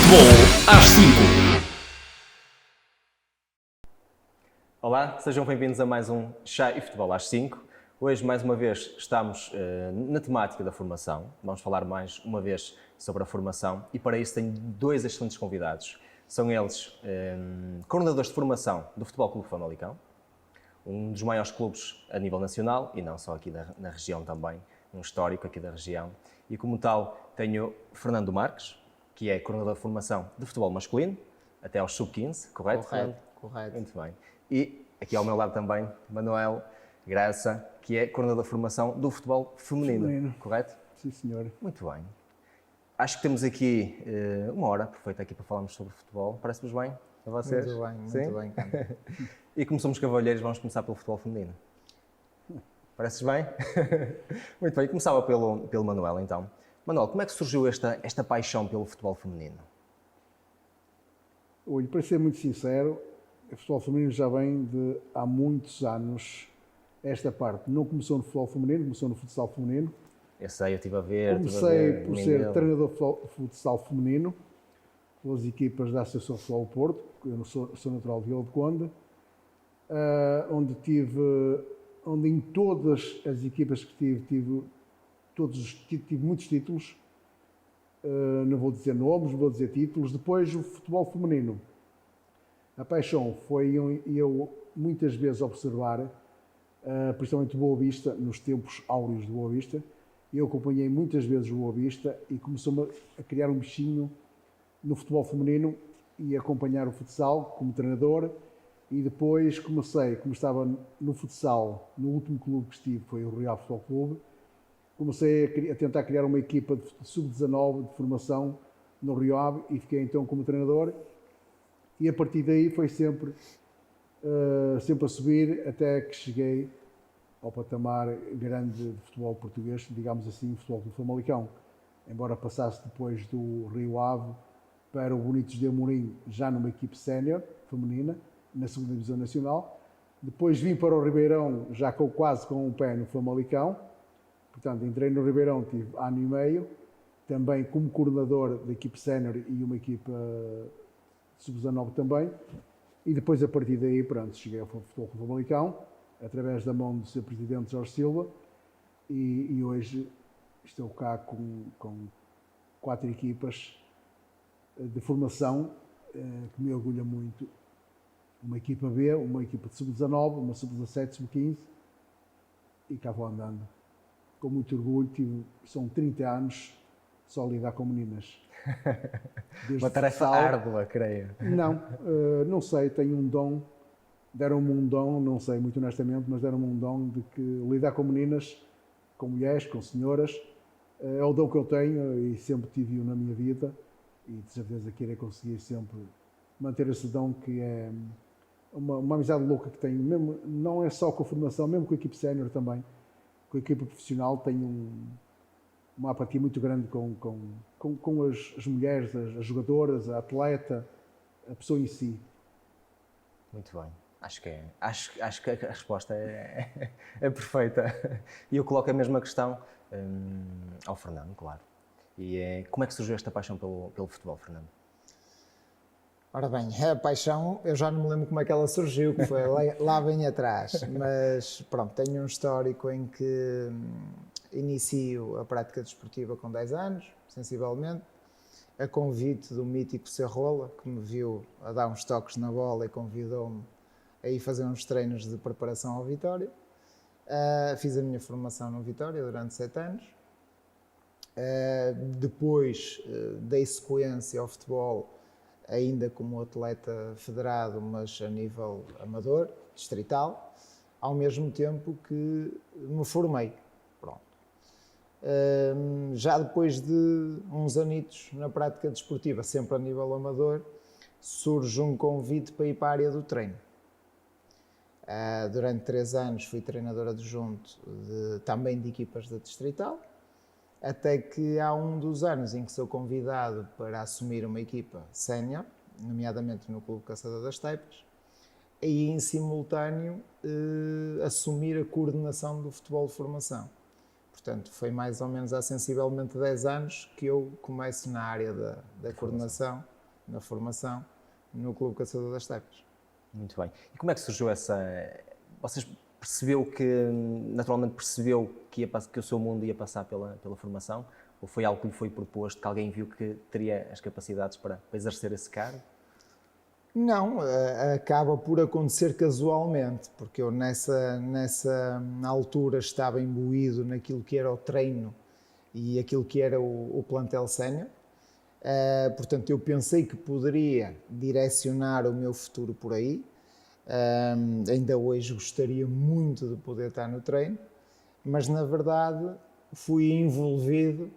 Futebol às 5. Olá, sejam bem-vindos a mais um Chá e Futebol às 5. Hoje, mais uma vez, estamos na temática da formação. Vamos falar mais uma vez sobre a formação e para isso tenho dois excelentes convidados. São eles coordenadores de formação do Futebol Clube Famalicão, um dos maiores clubes a nível nacional e não só aqui na região também, um histórico aqui da região. E como tal, tenho Fernando Marques, que é coordenador de formação de futebol masculino, até aos sub-15, correto? Correto. Muito bem. E aqui ao meu lado também, Manuel Graça, que é coordenador de formação do futebol feminino, correto? Sim, senhor. Muito bem. Acho que temos aqui uma hora perfeita aqui para falarmos sobre futebol. Parece-vos bem a vocês? Muito bem. E como somos cavalheiros, vamos começar pelo futebol feminino. Parece-vos bem? Muito bem. Começava pelo Manuel, então. Manuel, como é que surgiu esta paixão pelo futebol feminino? Olha, para ser muito sincero, o futebol feminino já vem de há muitos anos. Esta parte não começou no futebol feminino, começou no futsal feminino. Eu sei, eu estive a ver. Comecei por ser treinador de futsal feminino, pelas equipas da Associação de Futebol do Porto, eu sou natural de Vila de Conde, onde em todas as equipas que tive muitos títulos. Não vou dizer nomes, vou dizer títulos. Depois o futebol feminino. A paixão foi eu muitas vezes observar, principalmente o Boa Vista, nos tempos áureos do Boa Vista. Eu acompanhei muitas vezes o Boa Vista e começou-me a criar um bichinho no futebol feminino e acompanhar o futsal como treinador. E depois como estava no futsal, no último clube que estive, foi o Real Futebol Clube, comecei a tentar criar uma equipa de sub-19 de formação no Rio Ave e fiquei então como treinador. E a partir daí foi sempre a subir até que cheguei ao patamar grande de futebol português, digamos assim, futebol do Famalicão. Embora passasse depois do Rio Ave para o Bonitos de Amorim, já numa equipe sénior, feminina, na segunda divisão nacional. Depois vim para o Ribeirão, já quase com um pé no Famalicão. Portanto, entrei no Ribeirão, tive ano e meio, também como coordenador da equipe sénior e uma equipa sub-19 também. E depois, a partir daí, pronto, cheguei ao Futebol Clube Famalicão, através da mão do seu presidente Jorge Silva, e hoje estou cá com 4 equipas de formação, que me orgulha muito. Uma equipa B, uma equipa de sub-19, uma sub-17, sub-15, e cá vou andando. Com muito orgulho, são 30 anos só a lidar com meninas. Uma tarefa árdua, creio. Não sei, tenho um dom, deram-me um dom, não sei muito honestamente, mas deram-me um dom de que lidar com meninas, com mulheres, com senhoras, é o dom que eu tenho e sempre tive-o na minha vida e de certeza que irei conseguir sempre manter esse dom, que é uma amizade louca que tenho, mesmo, não é só com a formação, mesmo com a equipe sénior também. Com a equipa profissional tenho uma apatia muito grande com as mulheres, as jogadoras, a atleta, a pessoa em si. Muito bem. Acho que a resposta é perfeita. E eu coloco a mesma questão ao Fernando, claro. E como é que surgiu esta paixão pelo futebol, Fernando? Ora bem, a paixão, eu já não me lembro como é que ela surgiu, que foi lá bem atrás, mas pronto, tenho um histórico em que inicio a prática desportiva com 10 anos, sensivelmente, a convite do mítico Serrola, que me viu a dar uns toques na bola e convidou-me a ir fazer uns treinos de preparação ao Vitória. Fiz a minha formação no Vitória durante 7 anos. Depois dei sequência ao futebol, ainda como atleta federado, mas a nível amador, distrital, ao mesmo tempo que me formei. Pronto. Já depois de uns anitos na prática desportiva, sempre a nível amador, surge um convite para ir para a área do treino. Durante 3 anos fui treinador adjunto também de equipas da distrital, até que há um dos anos em que sou convidado para assumir uma equipa sénior, nomeadamente no Clube Caçador das Taipas, e em simultâneo assumir a coordenação do futebol de formação. Portanto, foi mais ou menos há sensivelmente 10 anos que eu começo na área da coordenação na formação, no Clube Caçador das Taifas. Muito bem. E como é que surgiu essa... Vocês percebeu que, naturalmente percebeu que o seu mundo ia passar pela formação? Ou foi algo que lhe foi proposto, que alguém viu que teria as capacidades para exercer esse cargo? Não, acaba por acontecer casualmente, porque eu nessa altura estava imbuído naquilo que era o treino e aquilo que era o plantel sénior. Portanto, eu pensei que poderia direcionar o meu futuro por aí. Ainda hoje gostaria muito de poder estar no treino, mas na verdade fui envolvido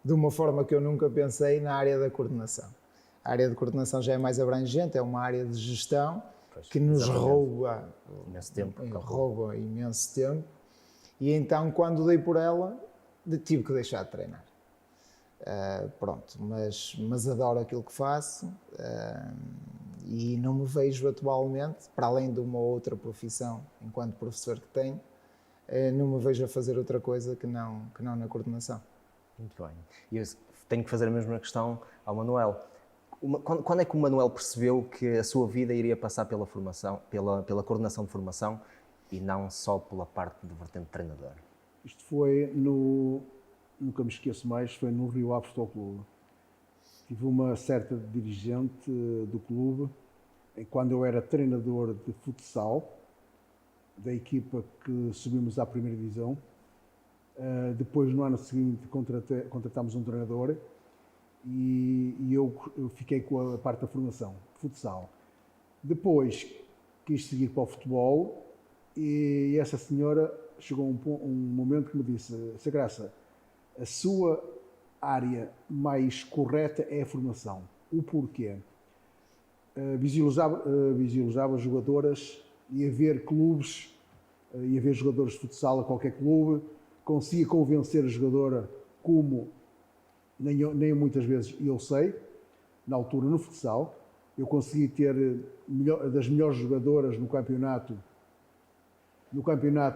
de uma forma que eu nunca pensei na área da coordenação. A área de coordenação já é mais abrangente, é uma área de gestão que nos rouba imenso tempo. E então, quando dei por ela, tive que deixar de treinar. Pronto, mas adoro aquilo que faço e não me vejo atualmente, para além de uma outra profissão enquanto professor que tenho, não me vejo a fazer outra coisa que não na coordenação. Muito bem. E eu tenho que fazer a mesma questão ao Manuel. Quando é que o Manuel percebeu que a sua vida iria passar pela formação, pela coordenação de formação e não só pela parte de vertente de treinador? Isto foi nunca me esqueço mais, foi no Rio Ave Futebol Clube. Tive uma certa dirigente do clube, quando eu era treinador de futsal, da equipa que subimos à primeira divisão. Depois, no ano seguinte, contratámos um treinador e eu fiquei com a parte da formação, futsal. Depois, quis seguir para o futebol e essa senhora chegou a um momento que me disse: "Sra. Graça, a sua área mais correta é a formação." O porquê? Visualizava jogadoras, ia ver clubes, ia ver jogadores de futsal a qualquer clube, conseguia convencer a jogadora como nem muitas vezes eu sei, na altura no futsal, eu consegui ter das melhores jogadoras no campeonato,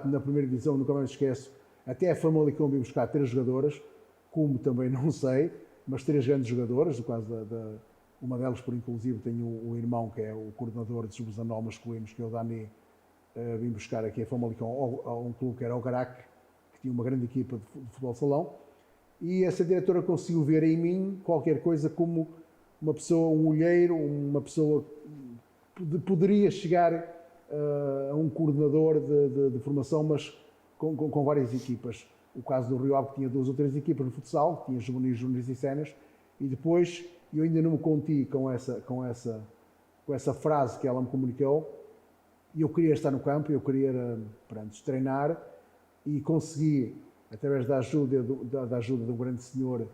na primeira divisão, nunca mais esqueço, até a Famalicão veio buscar 3 jogadoras, como também não sei, mas 3 grandes jogadoras, no caso uma delas, por inclusive, tenho o irmão que é o coordenador de sub-19 masculinos, que é o Dani, vim buscar aqui a Famalicão a um clube que era o Garac, que tinha uma grande equipa de futebol salão, e essa diretora conseguiu ver em mim qualquer coisa como uma pessoa, um olheiro, uma pessoa que poderia chegar a um coordenador de formação, mas com várias equipas. O caso do Rio Ave tinha 2 ou 3 equipas no futsal, tinha juvenis, júniores e séniores, e depois eu ainda não me conti com essa frase que ela me comunicou, e eu queria estar no campo, eu queria treinar, e consegui, através da ajuda de um grande senhor,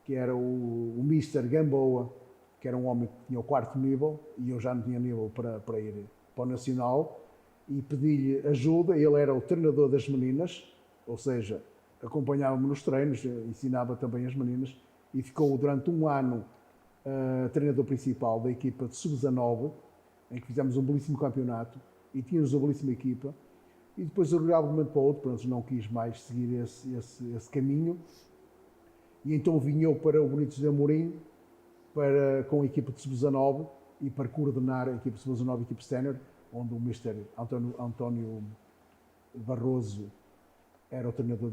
que era o Mr. Gamboa, que era um homem que tinha o 4º nível, e eu já não tinha nível para ir para o Nacional, e pedi-lhe ajuda. Ele era o treinador das meninas, ou seja, acompanhava-me nos treinos, ensinava também as meninas, e ficou durante um ano treinador principal da equipa de sub-19, em que fizemos um belíssimo campeonato, e tínhamos uma belíssima equipa. E depois, de um momento para o outro, não quis mais seguir esse caminho. E então vim eu para o Bonito de Amorim, com a equipa de sub-19 e para coordenar a equipa de sub-19 e a equipa sénior, onde o Mr. António Barroso era o treinador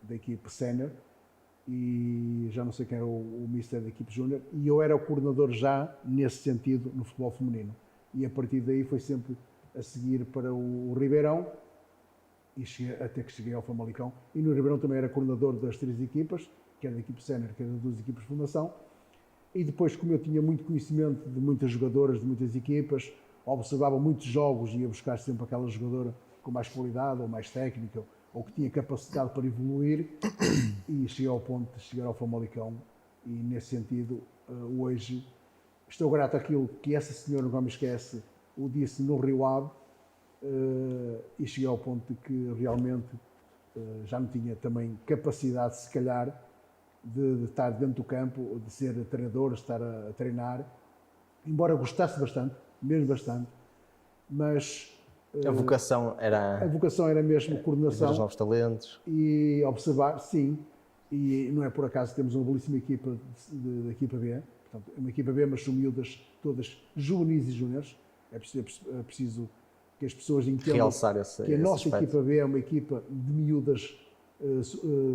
da equipe sénior, e já não sei quem era o Mr. da equipe júnior, e eu era o coordenador já nesse sentido no futebol feminino. E a partir daí foi sempre a seguir para o Ribeirão, e até que cheguei ao Famalicão. E no Ribeirão também era coordenador das 3 equipas, que era da equipe sénior, que era das 2 equipas de formação. E depois, como eu tinha muito conhecimento de muitas jogadoras, de muitas equipas, observava muitos jogos e ia buscar sempre aquela jogadora com mais qualidade ou mais técnica, ou que tinha capacidade para evoluir, e cheguei ao ponto de chegar ao Famalicão. E nesse sentido, hoje, estou grato àquilo que essa senhora, não me esquece, o disse no Rio Ave, e cheguei ao ponto de que realmente já não tinha também capacidade, se calhar, de estar dentro do campo, de ser treinador, de estar a treinar, embora gostasse bastante, mesmo bastante, mas A vocação era mesmo coordenação. ver os novos talentos. E observar, sim, e não é por acaso que temos uma belíssima equipa da equipa B, Portanto, é uma equipa B, mas são miúdas todas juvenis e júniores. É preciso que as pessoas entendam Realçar que a nossa aspecto. equipa B é uma equipa de miúdas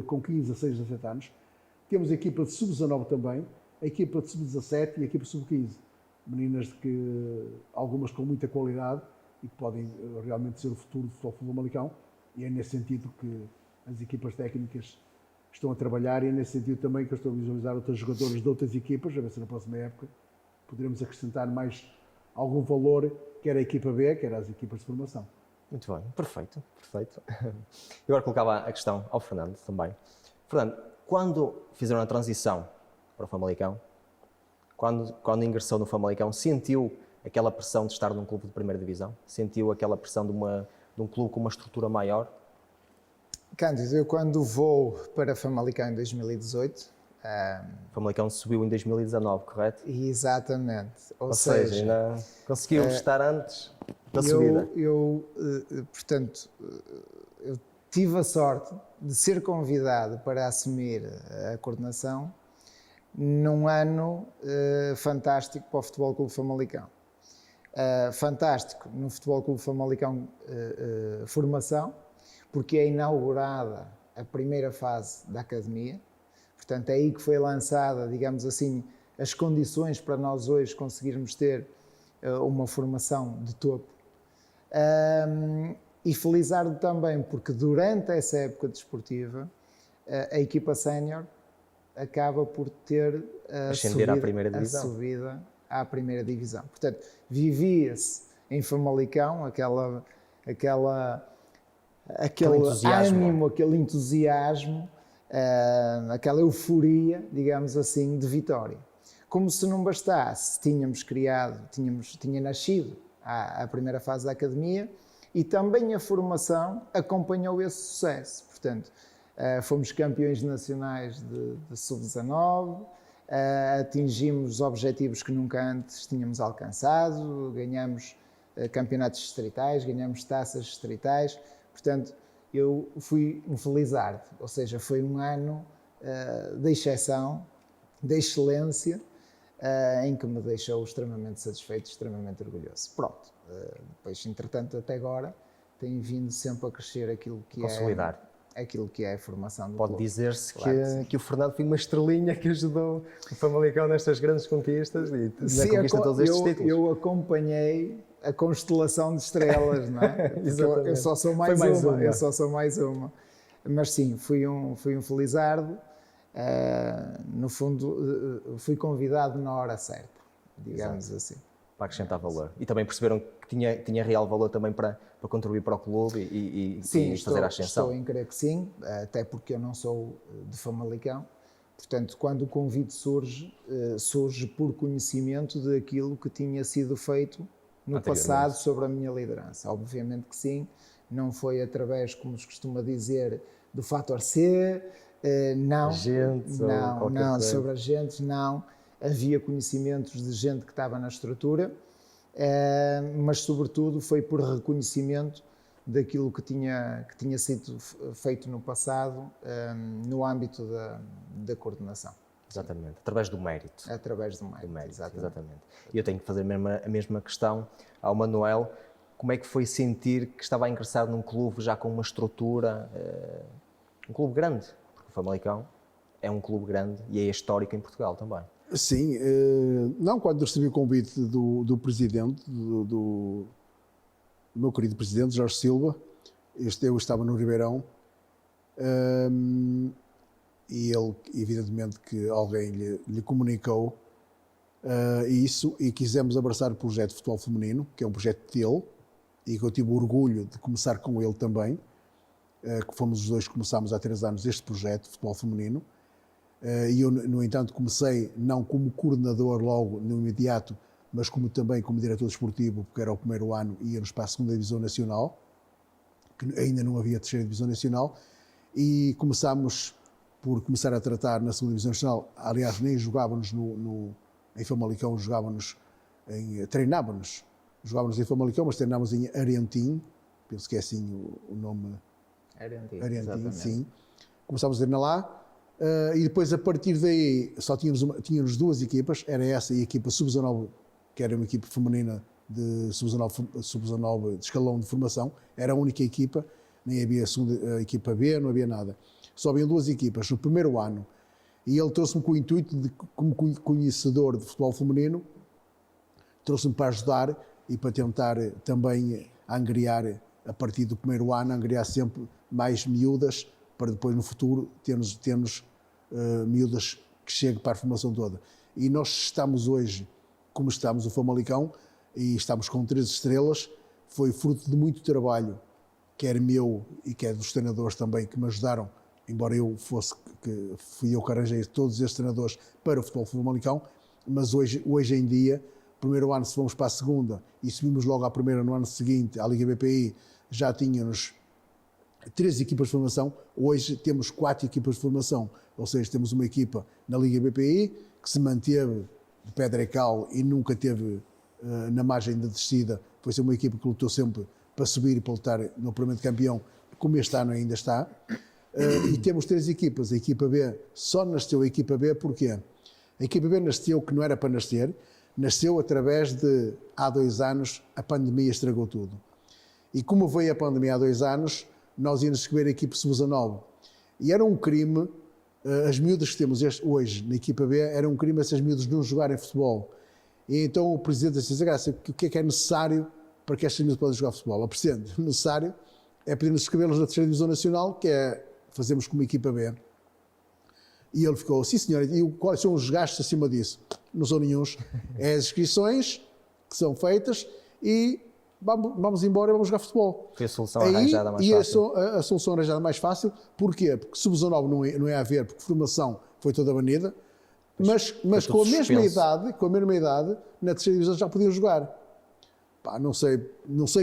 com 15, 16, 17 anos. Temos a equipa de sub-19 também, a equipa de sub-17 e a equipa sub-15. Meninas algumas com muita qualidade e que podem realmente ser o futuro do Futebol Clube Famalicão. E é nesse sentido que as equipas técnicas estão a trabalhar e é nesse sentido também que eu estou a visualizar outros jogadores de outras equipas, a ver se na próxima época poderemos acrescentar mais algum valor, quer à equipa B, quer às equipas de formação. Muito bem, perfeito. Eu agora colocava a questão ao Fernando também. Fernando, quando fizeram a transição para o Famalicão, quando ingressou no Famalicão, sentiu aquela pressão de estar num clube de primeira divisão? Sentiu aquela pressão de um clube com uma estrutura maior? Cândido, eu quando vou para Famalicão em 2018... O Famalicão subiu em 2019, correto? Exatamente. Ou seja, ainda conseguiu estar antes da subida. Portanto, eu tive a sorte de ser convidado para assumir a coordenação num ano fantástico para o Futebol Clube Famalicão. Fantástico no Futebol Clube Famalicão formação, porque é inaugurada a primeira fase da academia. Portanto, é aí que foi lançada, digamos assim, as condições para nós hoje conseguirmos ter uma formação de topo. E felizardo também, porque durante essa época desportiva, a equipa sénior acaba por ter a subida à primeira divisão. Portanto, vivia-se em Famalicão aquele ânimo, aquele entusiasmo, aquela euforia, digamos assim, de vitória. Como se não bastasse, tinha nascido a primeira fase da academia e também a formação acompanhou esse sucesso. Portanto, fomos campeões nacionais de sub-19, atingimos objetivos que nunca antes tínhamos alcançado, ganhamos campeonatos distritais, ganhamos taças distritais. Portanto, eu fui um felizardo, ou seja, foi um ano de exceção, de excelência, em que me deixou extremamente satisfeito, extremamente orgulhoso. Pronto, depois, entretanto, até agora, tem vindo sempre a crescer aquilo que é a formação do Pode clube. dizer-se que o Fernando foi uma estrelinha que ajudou o Famalicão nestas grandes conquistas e na conquista de todos estes títulos. Eu acompanhei a constelação de estrelas, não é? Eu só sou mais uma. Mas sim, fui um felizardo. No fundo, fui convidado na hora certa, digamos assim. Para acrescentar valor. E também perceberam que tinha real valor também para contribuir para o clube e fazer a ascensão. Estou em crer que sim, até porque eu não sou de Famalicão. Portanto, quando o convite surge por conhecimento daquilo que tinha sido feito no passado sobre a minha liderança. Obviamente que sim, não foi através, como se costuma dizer, do fator C, não, sobre agentes, não. Havia conhecimentos de gente que estava na estrutura, mas sobretudo foi por reconhecimento daquilo que tinha sido feito no passado no âmbito da coordenação. Exatamente, através do mérito. Através do mérito, exatamente. E eu tenho que fazer a mesma questão ao Manuel. Como é que foi sentir que estava a ingressar num clube já com uma estrutura, um clube grande? Porque o Famalicão é um clube grande e é histórico em Portugal também. Sim, quando recebi o convite do presidente, do meu querido presidente, Jorge Silva, eu estava no Ribeirão, e ele, evidentemente, que alguém lhe comunicou isso e quisemos abraçar o projeto de futebol feminino, que é um projeto dele, e que eu tive o orgulho de começar com ele também, que fomos os dois que começámos há 3 anos este projeto de futebol feminino. E eu, no entanto, comecei não como coordenador logo no imediato, mas também como diretor desportivo, porque era o primeiro ano e íamos para a 2ª Divisão Nacional, que ainda não havia 3ª Divisão Nacional, e começámos por começar a tratar na 2ª Divisão Nacional. Aliás, nem jogávamos em Famalicão, treinávamos em Famalicão, mas treinávamos em Arentim, penso que é assim o nome. Arentim, sim. Começámos a treinar lá. E depois, a partir daí, só tínhamos duas equipas, era essa e a equipa sub-19, que era uma equipa feminina de sub-19 de escalão de formação, era a única equipa, nem havia a equipa B, não havia nada. Só haviam duas equipas no primeiro ano. E ele trouxe-me com o intuito de, como conhecedor de futebol feminino, trouxe-me para ajudar e para tentar também angriar, a partir do primeiro ano, angriar sempre mais miúdas, para depois no futuro termos miúdas que cheguem para a formação toda. E nós estamos hoje, como estamos, o Famalicão, e estamos com 13 estrelas, foi fruto de muito trabalho, quer meu e quer dos treinadores também, que me ajudaram, embora fui eu que arranjei todos estes treinadores para o futebol Famalicão, mas hoje em dia, primeiro ano, se fomos para a segunda e subimos logo à primeira no ano seguinte, à Liga BPI, já tínhamos 3 equipas de formação, hoje temos 4 equipas de formação, ou seja, temos uma equipa na Liga BPI que se manteve de pedra e cal e nunca teve na margem da descida, foi ser uma equipa que lutou sempre para subir e para lutar no apuramento de campeão, como este ano ainda está. E temos 3 equipas, a equipa B, só nasceu a equipa B, porquê? A equipa B nasceu que não era para nascer, nasceu através de, há 2 anos, a pandemia estragou tudo. E como veio a pandemia há 2 anos, nós íamos escolher a equipa sub-19. E era um crime, as miúdas que temos hoje na equipa B, era um crime essas miúdas não jogarem futebol. E então o Presidente disse, Graça, o que é necessário para que estas miúdas possam jogar futebol? O Presidente, o necessário é pedir-nos inscrevê-los na 3ª Divisão Nacional, que é fazermos como equipa B. E ele ficou, sim senhor, e quais são os gastos acima disso? Não são nenhuns. É as inscrições que são feitas e vamos embora e vamos jogar futebol. Foi a solução arranjada mais fácil. E a solução arranjada mais fácil, porquê? Porque sub-19 não é a ver, porque formação foi toda banida, mas com a mesma idade, na 3ª Divisão já podiam jogar. Pá, não sei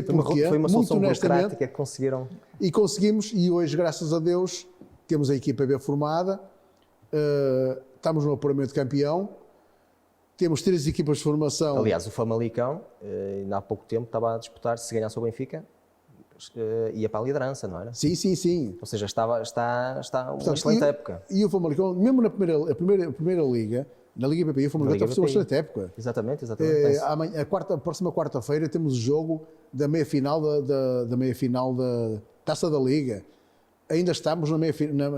porquê, foi uma muito solução honestamente. burocrática que conseguiram. E conseguimos, e hoje, graças a Deus, temos a equipa B formada, estamos no apuramento de campeão, temos 3 equipas de formação. Aliás, o Famalicão, ainda há pouco tempo, estava a disputar, se ganhasse o Benfica, ia para a liderança, não era? Sim. Ou seja, está uma excelente época. E o Famalicão, mesmo na primeira liga, na Liga BPI, o Famalicão está a uma excelente época. Exatamente. A próxima quarta-feira temos o jogo da meia-final da meia-final da Taça da Liga. Ainda estamos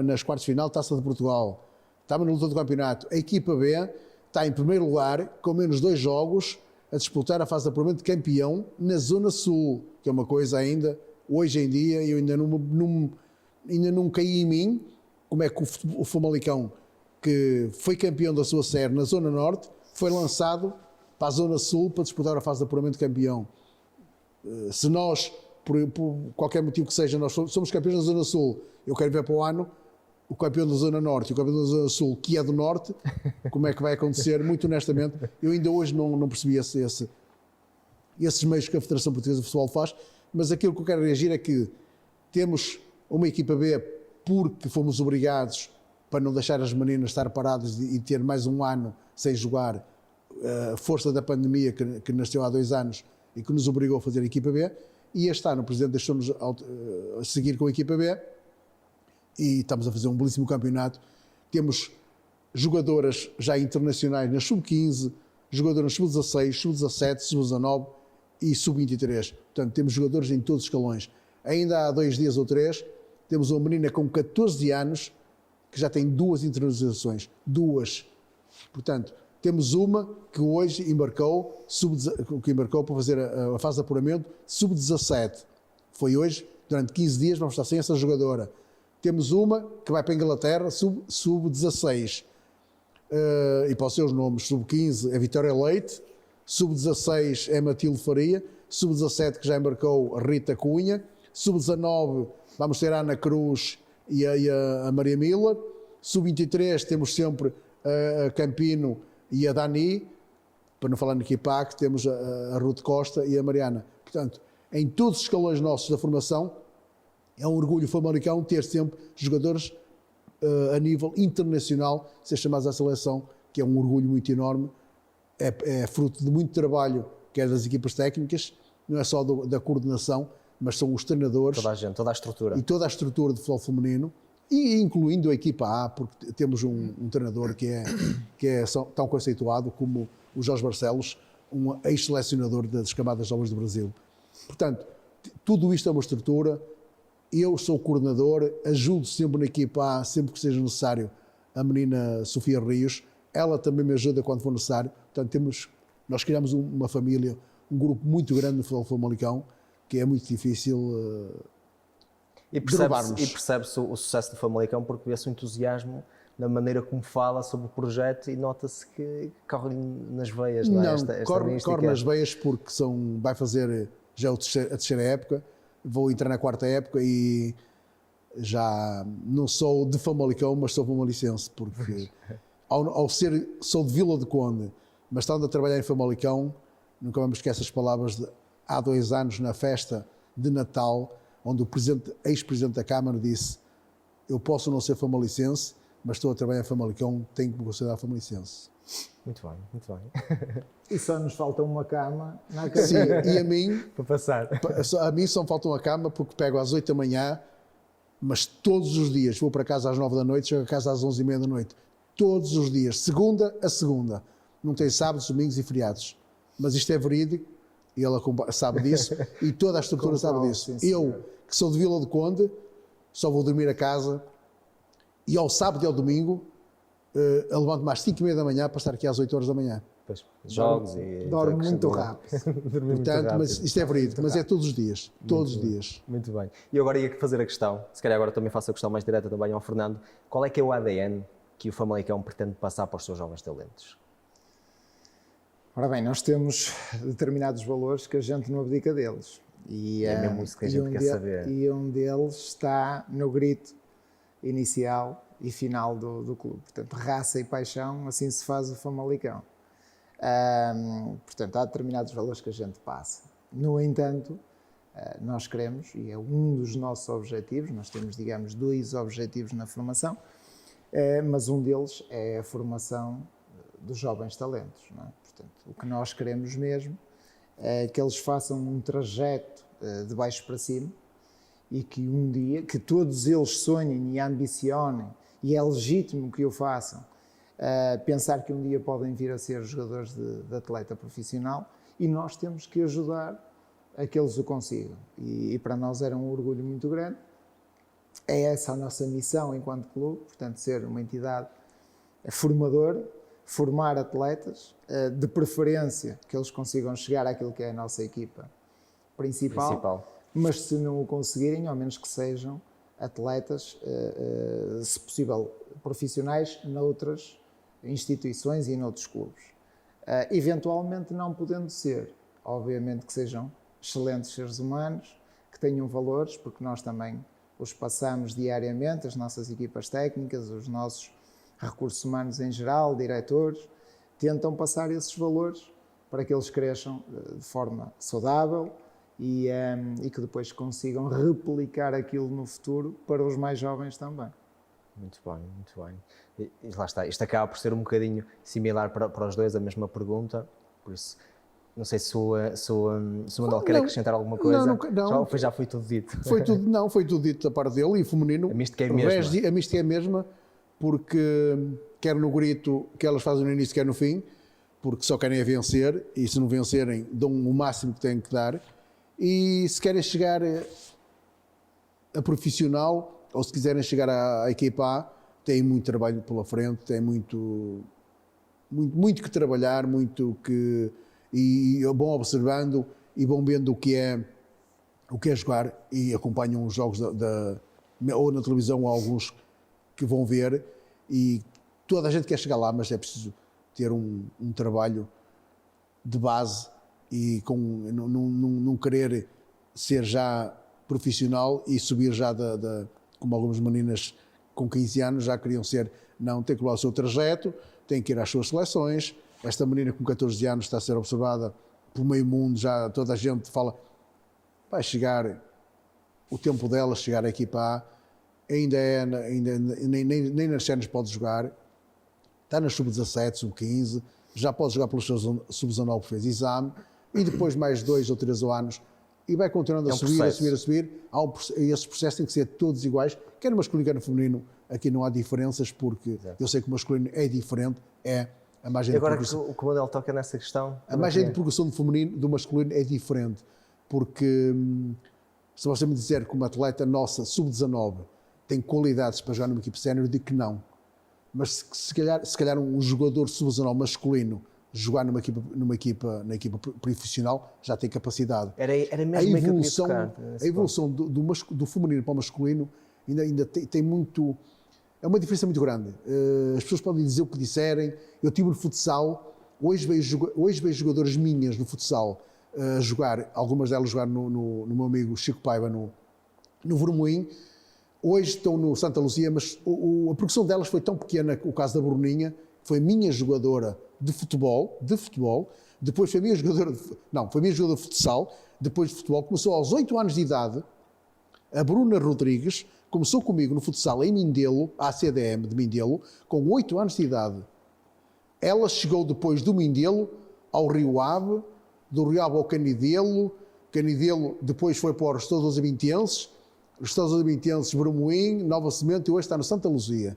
nas quartas de final da Taça de Portugal. Estamos na luta do campeonato. A equipa B está em primeiro lugar, com menos 2 jogos, a disputar a fase de apuramento de campeão na Zona Sul, que é uma coisa ainda, hoje em dia, eu ainda não caí em mim, como é que o Famalicão, que foi campeão da sua série na Zona Norte, foi lançado para a Zona Sul para disputar a fase de apuramento de campeão. Se nós, por qualquer motivo que seja, nós somos campeões da Zona Sul, eu quero ver para o ano o campeão da Zona Norte e o campeão da Zona Sul, que é do Norte, como é que vai acontecer? Muito honestamente, eu ainda hoje não percebi esses meios que a Federação Portuguesa de Futebol faz, mas aquilo que eu quero reagir é que temos uma equipa B porque fomos obrigados, para não deixar as meninas estar paradas e ter mais um ano sem jogar, a força da pandemia que nasceu há 2 anos e que nos obrigou a fazer a equipa B, e este ano o Presidente deixou-nos seguir com a equipa B e estamos a fazer um belíssimo campeonato. Temos jogadoras já internacionais na sub-15, jogadoras sub-16, sub-17, sub-19 e sub-23. Portanto, temos jogadores em todos os escalões. Ainda há 2 dias ou 3, temos uma menina com 14 anos que já tem 2 internacionalizações. 2. Portanto, temos uma que hoje embarcou para fazer a fase de apuramento sub-17. Foi hoje, durante 15 dias, vamos estar sem essa jogadora. Temos uma que vai para a Inglaterra, sub-16. E para os seus nomes, sub-15 é Vitória Leite, sub-16 é Matilde Faria, sub-17 que já embarcou a Rita Cunha, sub-19 vamos ter a Ana Cruz e a Maria Miller, sub-23 temos sempre a Campino e a Dani, para não falar no Kipak, temos a Ruth Costa e a Mariana. Portanto, em todos os escalões nossos da formação, é um orgulho Famalicão ter sempre jogadores a nível internacional, ser chamados à seleção, que é um orgulho muito enorme, é fruto de muito trabalho, quer das equipas técnicas, não é só da coordenação, mas são os treinadores. Toda a gente, toda a estrutura. E toda a estrutura do futebol feminino. e incluindo a equipa A, porque temos um treinador que é tão conceituado como o Jorge Barcelos, um ex-selecionador das camadas jovens do Brasil. Portanto, tudo isto é uma estrutura. Eu sou o coordenador, ajudo sempre na equipa A, sempre que seja necessário, a menina Sofia Rios. Ela também me ajuda quando for necessário. Portanto, nós criamos uma família, um grupo muito grande no futebol Famalicão, que é muito difícil E percebe-se o sucesso do Famalicão porque vê-se o entusiasmo na maneira como fala sobre o projeto e nota-se que corre nas veias, não é? Corre nas veias porque vai fazer já a terceira época, vou entrar na quarta época e já não sou de Famalicão, mas sou famalicense, porque sou de Vila do Conde, mas estando a trabalhar em Famalicão, nunca vamos esquecer as palavras há 2 anos na festa de Natal, onde o ex-presidente da Câmara disse: eu posso não ser famalicense, mas estou a trabalhar em Famalicão, tenho que me considerar famalicense. Muito bem, muito bem. E só nos falta uma cama na cama. Sim, e a mim, Para passar. a mim só me falta uma cama porque pego às 8 da manhã, mas todos os dias, vou para casa às 9 da noite, chego a casa às 11h30 da noite. Todos os dias, segunda a segunda. Não tem sábados, domingos e feriados. Mas isto é verídico, e ela sabe disso, e toda a estrutura sabe disso. Sim, eu, que sou de Vila do Conde, só vou dormir a casa, e ao sábado e ao domingo, eu levanto-me às 5h30 da manhã para estar aqui às 8 horas da manhã. Depois, jogos e... Dorme muito rápido. Portanto, mas isto é verídico, mas é todos os dias. Todos os dias. Muito bem. E agora ia fazer a questão, se calhar agora também faço a questão mais direta também ao Fernando. Qual é que é o ADN que o Famalicão pretende passar para os seus jovens talentos? Ora bem, nós temos determinados valores que a gente não abdica deles. E, É mesmo isso que a gente quer saber. E um deles está no grito inicial e final do clube. Portanto, raça e paixão, assim se faz o Famalicão. Portanto, há determinados valores que a gente passa. No entanto, nós queremos, e é um dos nossos objetivos, nós temos, digamos, 2 objetivos na formação, mas um deles é a formação dos jovens talentos, não é? Portanto, o que nós queremos mesmo é que eles façam um trajeto de baixo para cima e que um dia, que todos eles sonhem e ambicionem, e é legítimo que o façam, pensar que um dia podem vir a ser jogadores de atleta profissional, e nós temos que ajudar a que eles o consigam. E para nós era um orgulho muito grande. É essa a nossa missão enquanto clube, portanto, ser uma entidade formadora, formar atletas, de preferência que eles consigam chegar àquilo que é a nossa equipa principal. Mas se não o conseguirem, ao menos que sejam atletas, se possível, profissionais noutras instituições e noutros clubes. Eventualmente não podendo ser, obviamente que sejam excelentes seres humanos, que tenham valores, porque nós também os passamos diariamente, as nossas equipas técnicas, os nossos recursos humanos em geral, diretores, tentam passar esses valores para que eles cresçam de forma saudável e que depois consigam replicar aquilo no futuro para os mais jovens também. Muito bem, muito bem. E lá está, isto acaba por ser um bocadinho similar para os dois, a mesma pergunta, por isso, não sei se o Manuel quer acrescentar alguma coisa. Não. Já foi tudo dito. Foi tudo dito da parte dele, e feminino. A mística é a mesma. A mística é a mesma, porque quer no grito que elas fazem no início, quer no fim, porque só querem vencer, e se não vencerem, dão o máximo que têm que dar. E se querem chegar a profissional, ou se quiserem chegar à equipa A, têm muito trabalho pela frente, têm muito que trabalhar, e vão observando e vão vendo o que é jogar, e acompanham os jogos ou na televisão, ou alguns que vão ver, e toda a gente quer chegar lá, mas é preciso ter um trabalho de base e não querer ser já profissional e subir já como algumas meninas com 15 anos já queriam ser. Não, tem que levar o seu trajeto, tem que ir às suas seleções. Esta menina com 14 anos está a ser observada por meio mundo, já toda a gente fala, vai chegar o tempo dela, chegar à equipa A, nem nas cenas pode jogar, está nas sub-17, sub-15, já pode jogar pelos seus sub-19 que fez exame, e depois mais 2 ou 3 anos e vai continuando É a um subir, a processo. subir, a subir. E esses processos têm que ser todos iguais, quer no masculino, quer no feminino. Aqui não há diferenças, porque eu sei que o masculino é diferente, é a margem E de agora progressão. que o Manel toca nessa questão... A margem de progressão do feminino, do masculino, é diferente, porque se você me dizer que uma atleta nossa, sub-19, tem qualidades para jogar numa equipe sénior, eu digo que não. Mas se calhar um jogador sub-19 masculino jogar na equipa profissional já tem capacidade. Era mesmo aí que eu queria tocar. A evolução do feminino para o masculino ainda tem muito... É uma diferença muito grande. As pessoas podem dizer o que disserem. Eu estive no futsal, hoje vejo jogadoras minhas no futsal jogar, algumas delas jogar no meu amigo Chico Paiva no Vermoim. Hoje estão no Santa Luzia, mas a progressão delas foi tão pequena, o caso da Bruninha, foi minha jogadora de futebol, depois foi minha jogadora de futsal, depois de futebol, começou aos 8 anos de idade, a Bruna Rodrigues começou comigo no futsal em Mindelo, a ACDM de Mindelo, com 8 anos de idade. Ela chegou depois do Mindelo ao Rio Ave, do Rio Ave ao Canidelo depois foi para os Estados Abintenses, os Estados Abintenses, Vermoim, Nova Semente, e hoje está no Santa Luzia.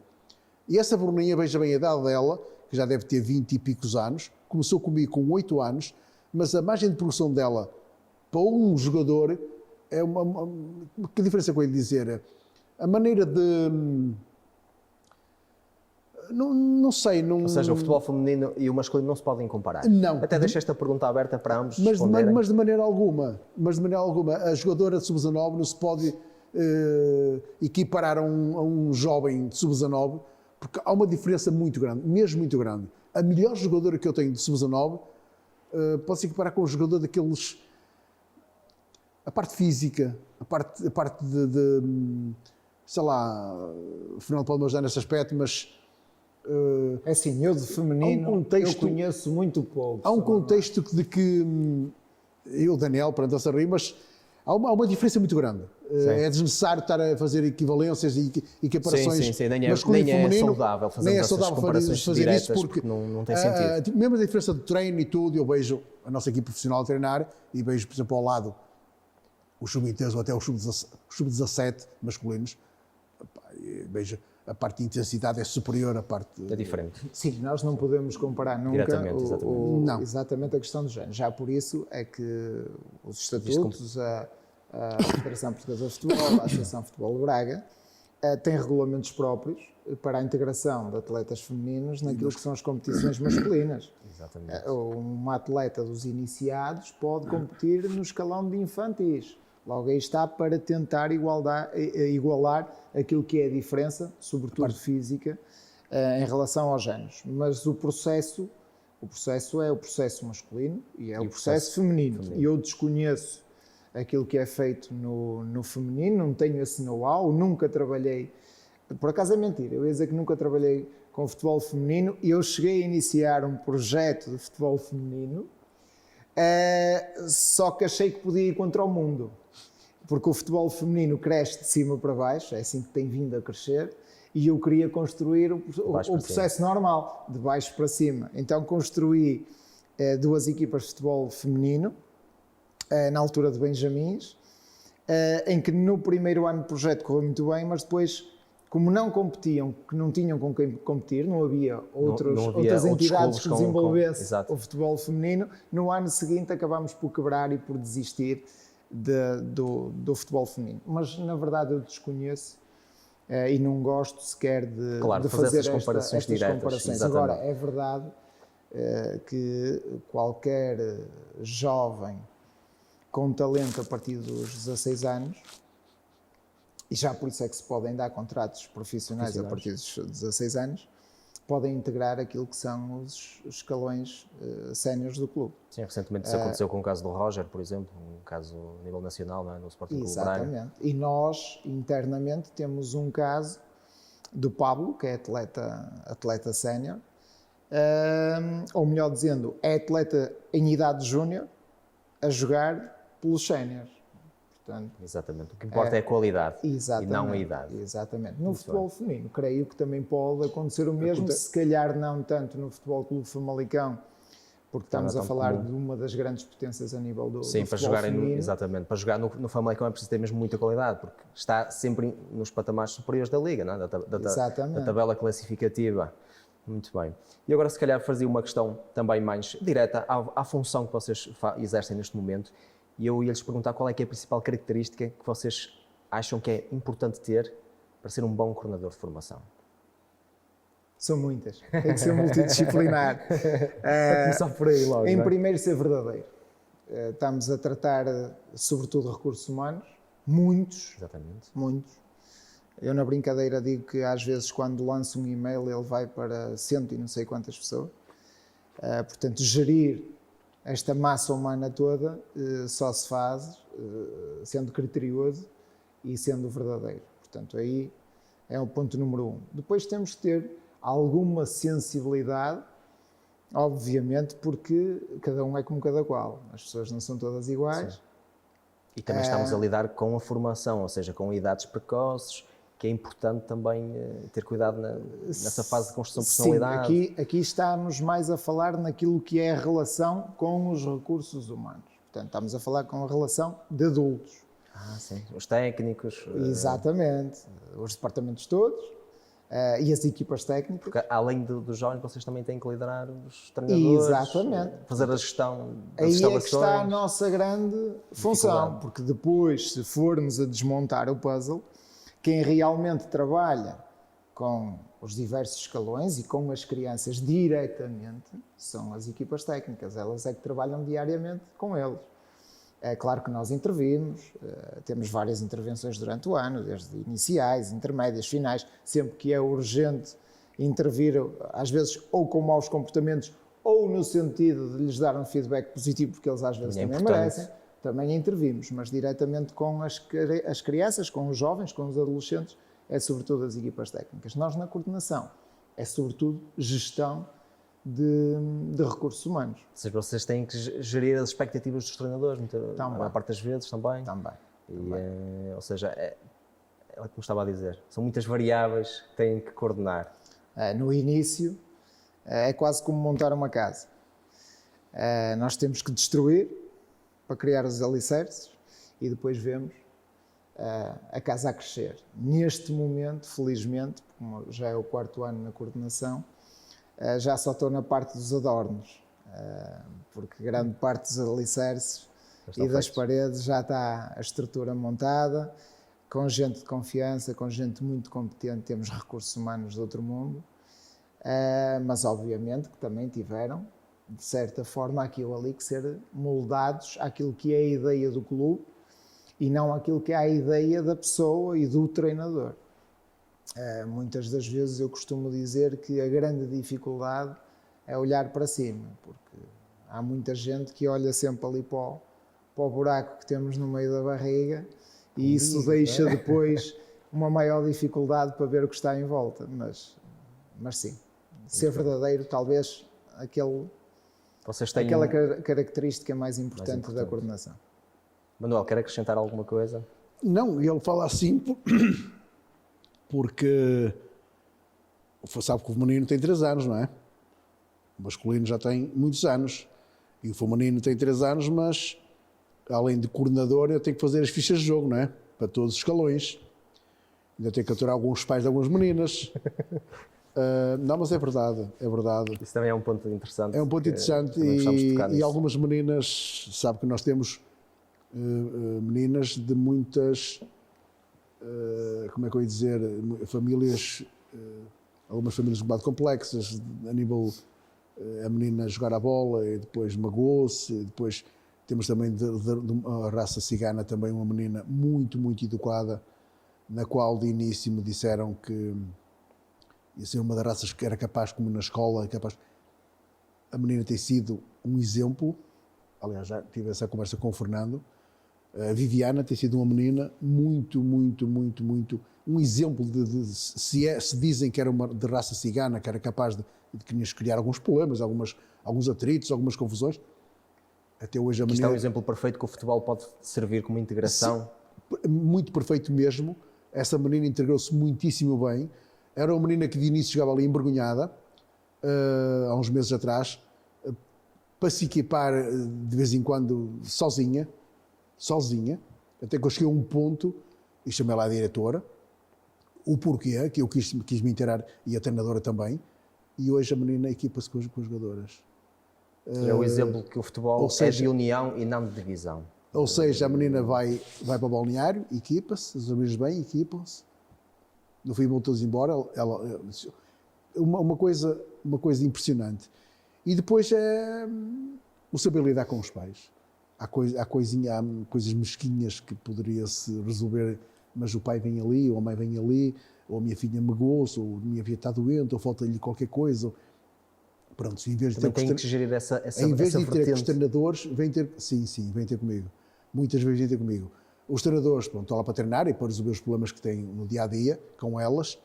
E essa Bruninha, veja bem a idade dela, que já deve ter 20 e picos anos, começou comigo com 8 anos, mas a margem de progressão dela para um jogador é que diferença com ele dizer? A maneira de... Não sei... Ou seja, o futebol feminino e o masculino não se podem comparar. Não. Até deixei esta pergunta aberta para ambos responderem. Mas de maneira alguma. A jogadora de sub-19 não se pode equiparar a um jovem de sub-19, porque há uma diferença muito grande, mesmo muito grande. A melhor jogadora que eu tenho de sub-19 pode-se equiparar com o jogador daqueles... A parte física, a parte de sei lá, o Fernando pode me ajudar nesse aspecto, mas... É assim, eu de feminino eu conheço muito pouco. Há um contexto de que... Eu, Daniel, pronto, a rir, mas há uma diferença muito grande. É desnecessário estar a fazer equivalências e comparações. Sim. Nem masculino e é feminino. saudável fazer essas comparações diretas, porque não tem sentido. Mesmo a diferença de treino e tudo, eu vejo a nossa equipe profissional a treinar e vejo, por exemplo, ao lado os sub-20 ou até os sub-17 masculinos, vejo a parte de intensidade é superior à parte... É diferente. Sim, nós não podemos comparar nunca exatamente a questão do género. Já por isso é que os estatutos, a Federação Portuguesa de Futebol, a Associação de Futebol de Braga, têm regulamentos próprios para a integração de atletas femininos naquilo que são as competições masculinas. Exatamente. Uma atleta dos iniciados pode competir no escalão de infantis. Logo aí está para tentar igualar aquilo que é a diferença, sobretudo física, em relação aos géneros. Mas o processo é o processo masculino e é o processo feminino. E eu desconheço aquilo que é feito no feminino, não tenho esse know-how, nunca trabalhei, por acaso é mentira, eu ia dizer que nunca trabalhei com futebol feminino e eu cheguei a iniciar um projeto de futebol feminino, só que achei que podia ir contra o mundo. Porque o futebol feminino cresce de cima para baixo, é assim que tem vindo a crescer, e eu queria construir o processo normal, de baixo para cima. Então construí 2 equipas de futebol feminino, na altura de Benjamins, em que no primeiro ano do projeto correu muito bem, mas depois, como não competiam, que não tinham com quem competir, não havia outras entidades que desenvolvessem o futebol feminino, no ano seguinte acabámos por quebrar e por desistir do futebol feminino. Mas, na verdade, eu desconheço e não gosto sequer de fazer estas comparações diretas. Agora, é verdade que qualquer jovem com talento a partir dos 16 anos, e já por isso é que se podem dar contratos profissionais a partir dos 16 anos, podem integrar aquilo que são os escalões séniores do clube. Sim, recentemente isso aconteceu com o caso do Roger, por exemplo, um caso a nível nacional, não é? No Sporting Clube Braga. Exatamente. E nós, internamente, temos um caso do Pablo, que é atleta sénior, ou melhor dizendo, é atleta em idade júnior a jogar pelos séniores. Portanto, exatamente. O que importa é a qualidade e não a idade. Exatamente. No futebol feminino, creio que também pode acontecer o mesmo, se calhar não tanto no Futebol Clube Famalicão, porque estamos não a é tão falar comum. de uma das grandes potências a nível do Sim, do para futebol jogarem feminino. exatamente, para jogar no Famalicão é preciso ter mesmo muita qualidade, porque está sempre nos patamares superiores da Liga, não é? da Exatamente. tabela classificativa. Muito bem. E agora, se calhar, fazia uma questão também mais direta à função que vocês exercem neste momento, e eu ia-lhes perguntar qual é que é a principal característica que vocês acham que é importante ter para ser um bom coordenador de formação. São muitas, tem que ser multidisciplinar. Começar por aí logo, Em não é? primeiro, ser verdadeiro. Estamos a tratar, sobretudo, de recursos humanos, muitos, Exatamente. muitos. Eu, na brincadeira, digo que às vezes, quando lanço um e-mail, ele vai para cento e não sei quantas pessoas. Portanto, gerir esta massa humana toda só se faz sendo criterioso e sendo verdadeiro. Portanto, aí é o ponto número 1. Depois temos que ter alguma sensibilidade, obviamente, porque cada um é como cada qual. As pessoas não são todas iguais. Sim. E também estamos a lidar com a formação, ou seja, com idades precoces, que é importante também ter cuidado nessa fase de construção de personalidade. Sim, aqui estamos mais a falar naquilo que é a relação com os recursos humanos. Portanto, estamos a falar com a relação de adultos. Sim. Os técnicos. Exatamente. Os departamentos todos e as equipas técnicas. Porque além dos jovens, vocês também têm que liderar os treinadores. Exatamente. Fazer a gestão das Aí é que instalações. está a nossa grande função, porque depois, se formos a desmontar o puzzle, quem realmente trabalha com os diversos escalões e com as crianças diretamente são as equipas técnicas. Elas é que trabalham diariamente com eles. É claro que nós intervimos, temos várias intervenções durante o ano, desde iniciais, intermédias, finais, sempre que é urgente intervir, às vezes ou com maus comportamentos ou no sentido de lhes dar um feedback positivo, porque eles às vezes também merecem, também intervimos, mas diretamente com as crianças, com os jovens, com os adolescentes, é sobretudo as equipas técnicas. Nós na coordenação é sobretudo gestão de recursos humanos. Ou seja, vocês têm que gerir as expectativas dos treinadores, a maior parte das vezes também. Também. Ou seja, é o que me estava a dizer. São muitas variáveis que têm que coordenar. No início, é quase como montar uma casa. Nós temos que destruir para criar os alicerces e depois vemos a casa a crescer. Neste momento, felizmente, como já é o 4º ano na coordenação, já só estou na parte dos adornos, porque grande parte dos alicerces e das paredes já está a estrutura montada, com gente de confiança, com gente muito competente, temos recursos humanos de outro mundo, mas obviamente que também tiveram, de certa forma, aquilo ali que ser moldados àquilo que é a ideia do clube e não àquilo que é a ideia da pessoa e do treinador. Muitas das vezes eu costumo dizer que a grande dificuldade é olhar para cima, porque há muita gente que olha sempre ali para o buraco que temos no meio da barriga e isso deixa depois uma maior dificuldade para ver o que está em volta, mas sim, ser verdadeiro talvez aquela característica mais importante da coordenação. Manuel, quer acrescentar alguma coisa? Não, ele fala assim porque sabe que o feminino tem 3 anos, não é? O masculino já tem muitos anos e o feminino tem 3 anos, mas além de coordenador eu tenho que fazer as fichas de jogo, não é? Para todos os escalões. Ainda tenho que aturar alguns pais de algumas meninas. Não, mas é verdade, é verdade. Isso também é um ponto interessante. É um ponto interessante e algumas meninas, sabe que nós temos meninas de muitas, como é que eu ia dizer, famílias, algumas famílias um bocado complexas, a nível, a menina jogar a bola e depois magoou-se, depois temos também de uma raça cigana também uma menina muito, muito educada, na qual de início me disseram que ia ser uma das raças que era capaz, como na escola, a menina tem sido um exemplo, aliás já tive essa conversa com o Fernando, a Viviana tem sido uma menina muito, muito, muito, muito, um exemplo se dizem que era uma de raça cigana, que era capaz de criar alguns problemas, alguns atritos, algumas confusões, até hoje a menina... Isto é um exemplo perfeito que o futebol pode servir como integração. Muito perfeito mesmo, essa menina integrou-se muitíssimo bem, era uma menina que de início chegava ali envergonhada, há uns meses atrás, para se equipar de vez em quando sozinha, até que eu cheguei a um ponto e chamei lá a diretora, o porquê, que eu quis me inteirar, e a treinadora também, e hoje a menina equipa-se com as jogadoras. É o exemplo que o futebol é de união e não de divisão. Ou seja, a menina vai para o balneário, equipa-se, os amigos bem, equipam-se, no fim vão todos embora, uma coisa impressionante. E depois é o saber lidar com os pais. Há coisas mesquinhas que poderia-se resolver, mas o pai vem ali, ou a mãe vem ali, ou a minha filha me-se, ou a minha filha está doente, ou falta-lhe qualquer coisa. Pronto, em vez de também tem que gerir essa em vez de ter com os vertente. treinadores, vem ter comigo. Muitas vezes vem ter comigo. Os treinadores, pronto, estão lá para treinar e para resolver os problemas que têm no dia-a-dia com elas,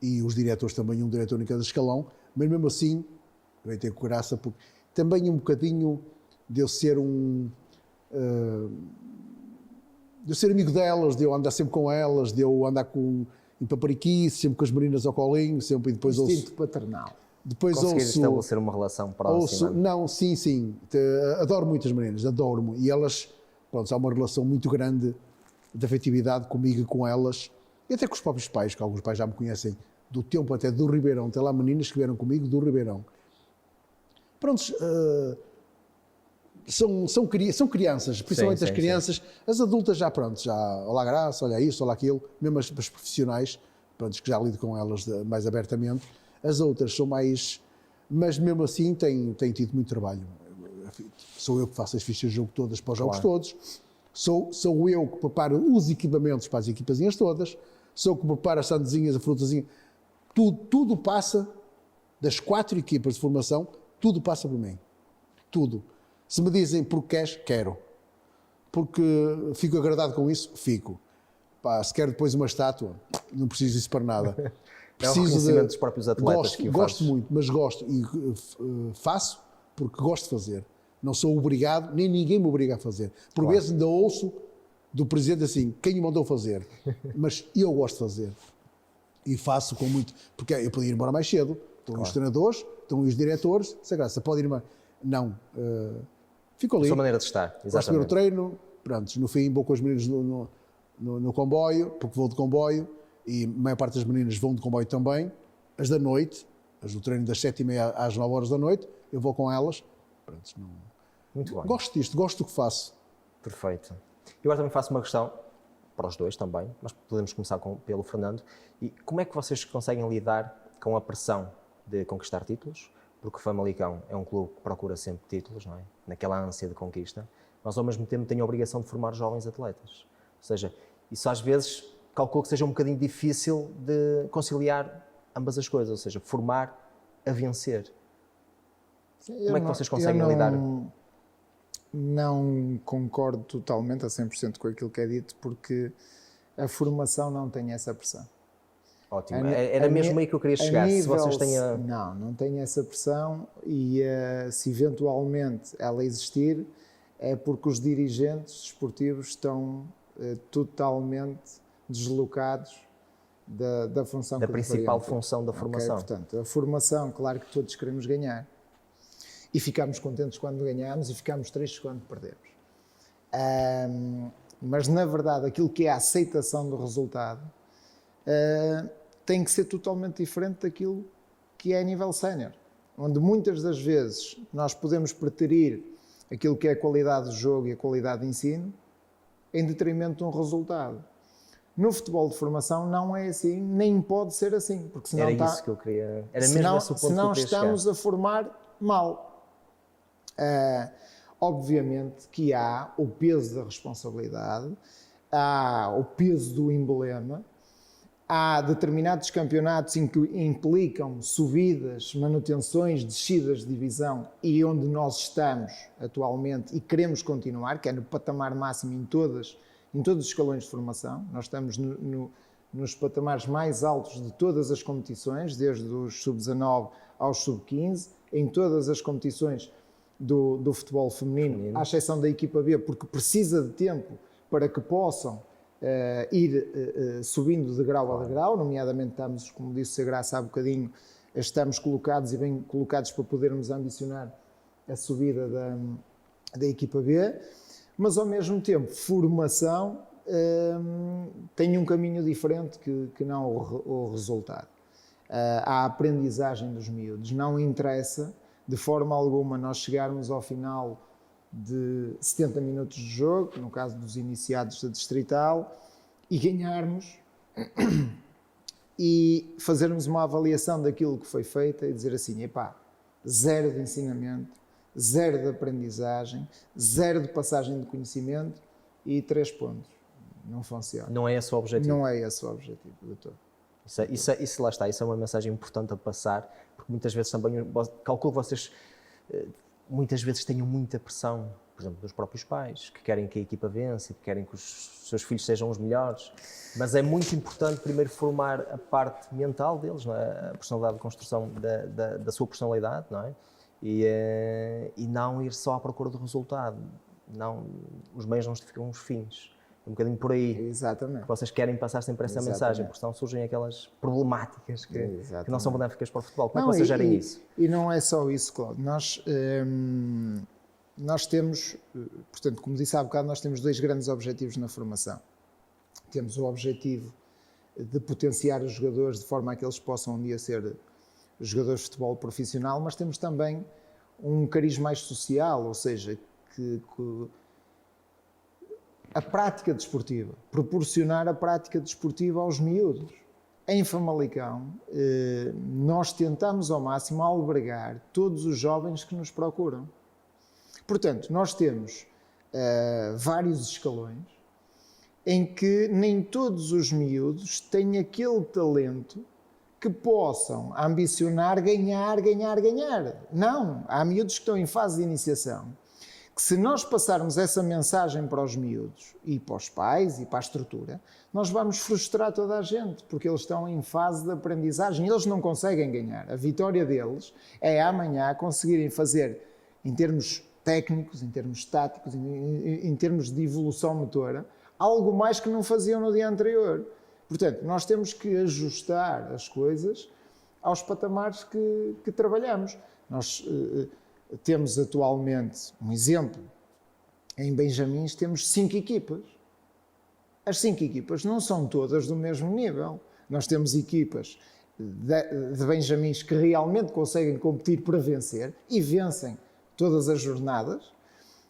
e os diretores também, um diretor em cada escalão, mas mesmo assim, vem ter com graça, porque também um bocadinho de eu ser de eu ser amigo delas, de eu andar sempre com elas, de eu andar em papariquice, sempre com as meninas ao colinho, sempre, e depois Instinto paternal. Depois Conseguir ouço, estabelecer uma relação próxima. não, sim. Adoro muitas meninas, adoro-me. E elas, pronto, há uma relação muito grande de afetividade comigo e com elas. E até com os próprios pais, que alguns pais já me conhecem do tempo até do Ribeirão. Tem lá meninas que vieram comigo do Ribeirão. Prontos, são crianças, principalmente Sim, as crianças. As adultas já, pronto, olá graça, olha isso, olha aquilo. Mesmo as profissionais, pronto, que já lido com elas mais abertamente. As outras são mais... Mas mesmo assim têm tido muito trabalho. Sou eu que faço as fichas de jogo todas para os jogos todos. Sou eu que preparo os equipamentos para as equipazinhas todas. Sou eu que preparo as sandezinhas, a frutazinha. Tudo passa, das 4 equipas de formação, tudo passa por mim. Tudo. Se me dizem porque queres, quero. Porque fico agradado com isso, fico. Pá, se quero depois uma estátua, não preciso disso para nada. É o reconhecimento dos próprios atletas que o gosto fazes. muito, mas gosto e faço porque gosto de fazer. Não sou obrigado, nem ninguém me obriga a fazer. Por vezes ainda ouço do presidente assim, quem o mandou fazer? Mas eu gosto de fazer. E faço com muito... Porque eu podia ir embora mais cedo. Estão os treinadores, estão os diretores. Se graça, pode ir embora. Não. Fico ali. A sua maneira de estar, Vou receber o exatamente. treino. Pronto, no fim vou com os meninos no comboio, porque vou de comboio. E a maior parte das meninas vão de comboio também. As da noite, as do treino das 7h30 às 9 horas da noite, eu vou com elas. Pronto, Muito bem. gosto disto, gosto do que faço. Perfeito. E agora também faço uma questão, para os dois também, mas podemos começar pelo Fernando. E como é que vocês conseguem lidar com a pressão de conquistar títulos? Porque o Famalicão é um clube que procura sempre títulos, não é? Naquela ânsia de conquista, mas ao mesmo tempo tem a obrigação de formar jovens atletas. Ou seja, isso às vezes calculo que seja um bocadinho difícil de conciliar ambas as coisas, ou seja, formar a vencer. Como é que vocês conseguem lidar? Não concordo totalmente a 100% com aquilo que é dito, porque a formação não tem essa pressão. Ótimo, era mesmo aí que eu queria chegar, se vocês têm a... Não tem essa pressão e se eventualmente ela existir, é porque os dirigentes desportivos estão totalmente deslocados da função Da que principal deveriam ter. função da Ok? formação. Portanto, a formação, claro que todos queremos ganhar. E ficamos contentes quando ganhamos e ficamos tristes quando perdemos. Mas, na verdade, aquilo que é a aceitação do resultado tem que ser totalmente diferente daquilo que é a nível sénior, onde muitas das vezes nós podemos preterir aquilo que é a qualidade do jogo e a qualidade de ensino em detrimento de um resultado. No futebol de formação não é assim, nem pode ser assim, porque senão Era isso que eu queria... Era mesmo senão, esse o ponto senão que eu queria estamos chegar. a formar mal. Obviamente que há o peso da responsabilidade, há o peso do emblema, há determinados campeonatos que implicam subidas, manutenções, descidas de divisão e onde nós estamos atualmente e queremos continuar, que é no patamar máximo em todos os escalões de formação. Nós estamos nos patamares mais altos de todas as competições, desde os sub-19 aos sub-15, em todas as competições do futebol feminino, à exceção da equipa B, porque precisa de tempo para que possam ir subindo de grau a degrau, nomeadamente estamos, como disse a Graça há bocadinho, estamos colocados e bem colocados para podermos ambicionar a subida da equipa B, mas ao mesmo tempo formação tem um caminho diferente que não o resultado. A aprendizagem dos miúdos não interessa de forma alguma nós chegarmos ao final de 70 minutos de jogo, no caso dos iniciados da Distrital, e ganharmos e fazermos uma avaliação daquilo que foi feito e dizer assim, epá, 0 de ensinamento, 0 de aprendizagem, 0 de passagem de conhecimento e 3 pontos. Não funciona. Não é esse o objetivo. Não é esse o objetivo de todo. Isso lá está, isso é uma mensagem importante a passar, porque muitas vezes também, calculo que vocês muitas vezes tenham muita pressão, por exemplo, dos próprios pais, que querem que a equipa vença, que querem que os seus filhos sejam os melhores, mas é muito importante primeiro formar a parte mental deles, não é? A personalidade de construção da sua personalidade, não é? E não ir só à procura do resultado, não, os meios não justificam os fins. Um bocadinho por aí. Exatamente. Vocês querem passar sempre essa mensagem, porque senão surgem aquelas problemáticas que não são benéficas para o futebol. Como é que vocês gerem isso? E não é só isso, Cláudio. Nós temos, portanto, como disse há bocado, nós temos 2 grandes objetivos na formação. Temos o objetivo de potenciar os jogadores de forma a que eles possam um dia ser jogadores de futebol profissional, mas temos também um cariz mais social, ou seja, que a prática desportiva, proporcionar a prática desportiva aos miúdos. Em Famalicão, nós tentamos ao máximo albergar todos os jovens que nos procuram. Portanto, nós temos vários escalões em que nem todos os miúdos têm aquele talento que possam ambicionar ganhar. Não, há miúdos que estão em fase de iniciação, que se nós passarmos essa mensagem para os miúdos e para os pais e para a estrutura, nós vamos frustrar toda a gente, porque eles estão em fase de aprendizagem, eles não conseguem ganhar. A vitória deles é amanhã conseguirem fazer, em termos técnicos, em termos táticos, em termos de evolução motora, algo mais que não faziam no dia anterior. Portanto, nós temos que ajustar as coisas aos patamares que trabalhamos. Nós temos atualmente, um exemplo, em Benjamins temos 5 equipas. As 5 equipas não são todas do mesmo nível. Nós temos equipas de Benjamins que realmente conseguem competir para vencer e vencem todas as jornadas,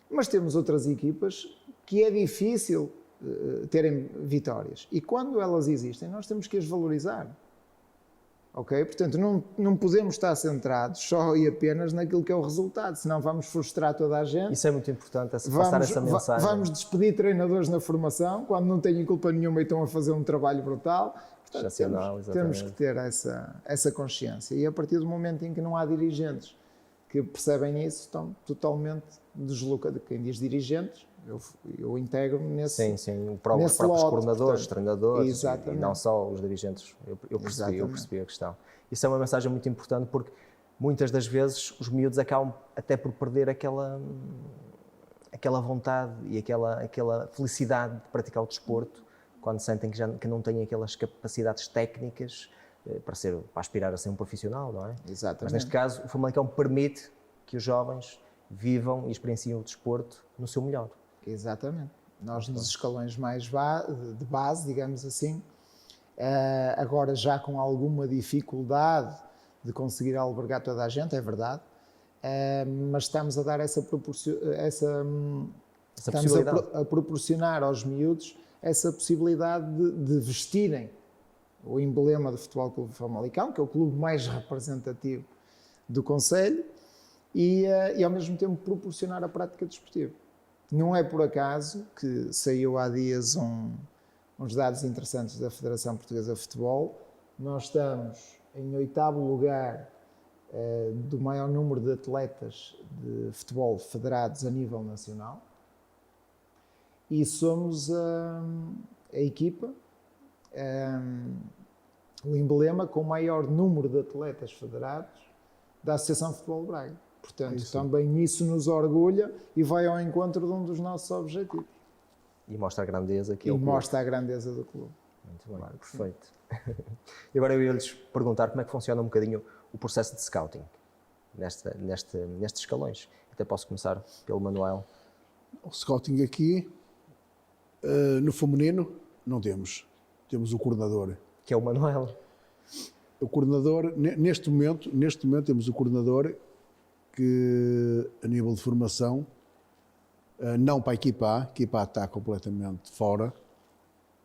mas temos outras equipas que é difícil terem vitórias. E quando elas existem, nós temos que as valorizar. Ok? Portanto, não podemos estar centrados só e apenas naquilo que é o resultado, senão vamos frustrar toda a gente. Isso é muito importante, passar essa mensagem. Vamos despedir treinadores na formação, quando não têm culpa nenhuma e estão a fazer um trabalho brutal. Portanto, temos que ter essa consciência. E a partir do momento em que não há dirigentes que percebem isso, estão totalmente deslocados. Quem diz dirigentes, eu integro-me nesse Sim, os próprios coordenadores, treinadores, e não só os dirigentes. Eu percebi a questão. Isso é uma mensagem muito importante, porque muitas das vezes os miúdos acabam até por perder aquela vontade e aquela felicidade de praticar o desporto, quando sentem que não têm aquelas capacidades técnicas para aspirar a ser um profissional, não é? Exatamente. Mas neste caso, o Famalicão permite que os jovens vivam e experienciem o desporto no seu melhor. Exatamente. Nós nos escalões mais de base, digamos assim, agora já com alguma dificuldade de conseguir albergar toda a gente, é verdade, mas estamos a dar estamos a proporcionar aos miúdos essa possibilidade de vestirem o emblema do Futebol Clube Famalicão, que é o clube mais representativo do concelho, e ao mesmo tempo proporcionar a prática desportiva. Não é por acaso que saiu há dias uns dados interessantes da Federação Portuguesa de Futebol. Nós estamos em 8º lugar do maior número de atletas de futebol federados a nível nacional, e somos a equipa, o emblema com o maior número de atletas federados da Associação de Futebol de Braga. Portanto, também isso nos orgulha e vai ao encontro de um dos nossos objetivos. E mostra a grandeza que é o clube. E mostra a grandeza do clube. Muito bem, claro, perfeito. E agora eu ia-lhes perguntar como é que funciona um bocadinho o processo de scouting nestes escalões. Até posso começar pelo Manuel. O scouting aqui, no feminino, não temos. Temos o coordenador. Que é o Manuel. O coordenador, neste momento temos o coordenador que, a nível de formação, não para a equipa A está completamente fora,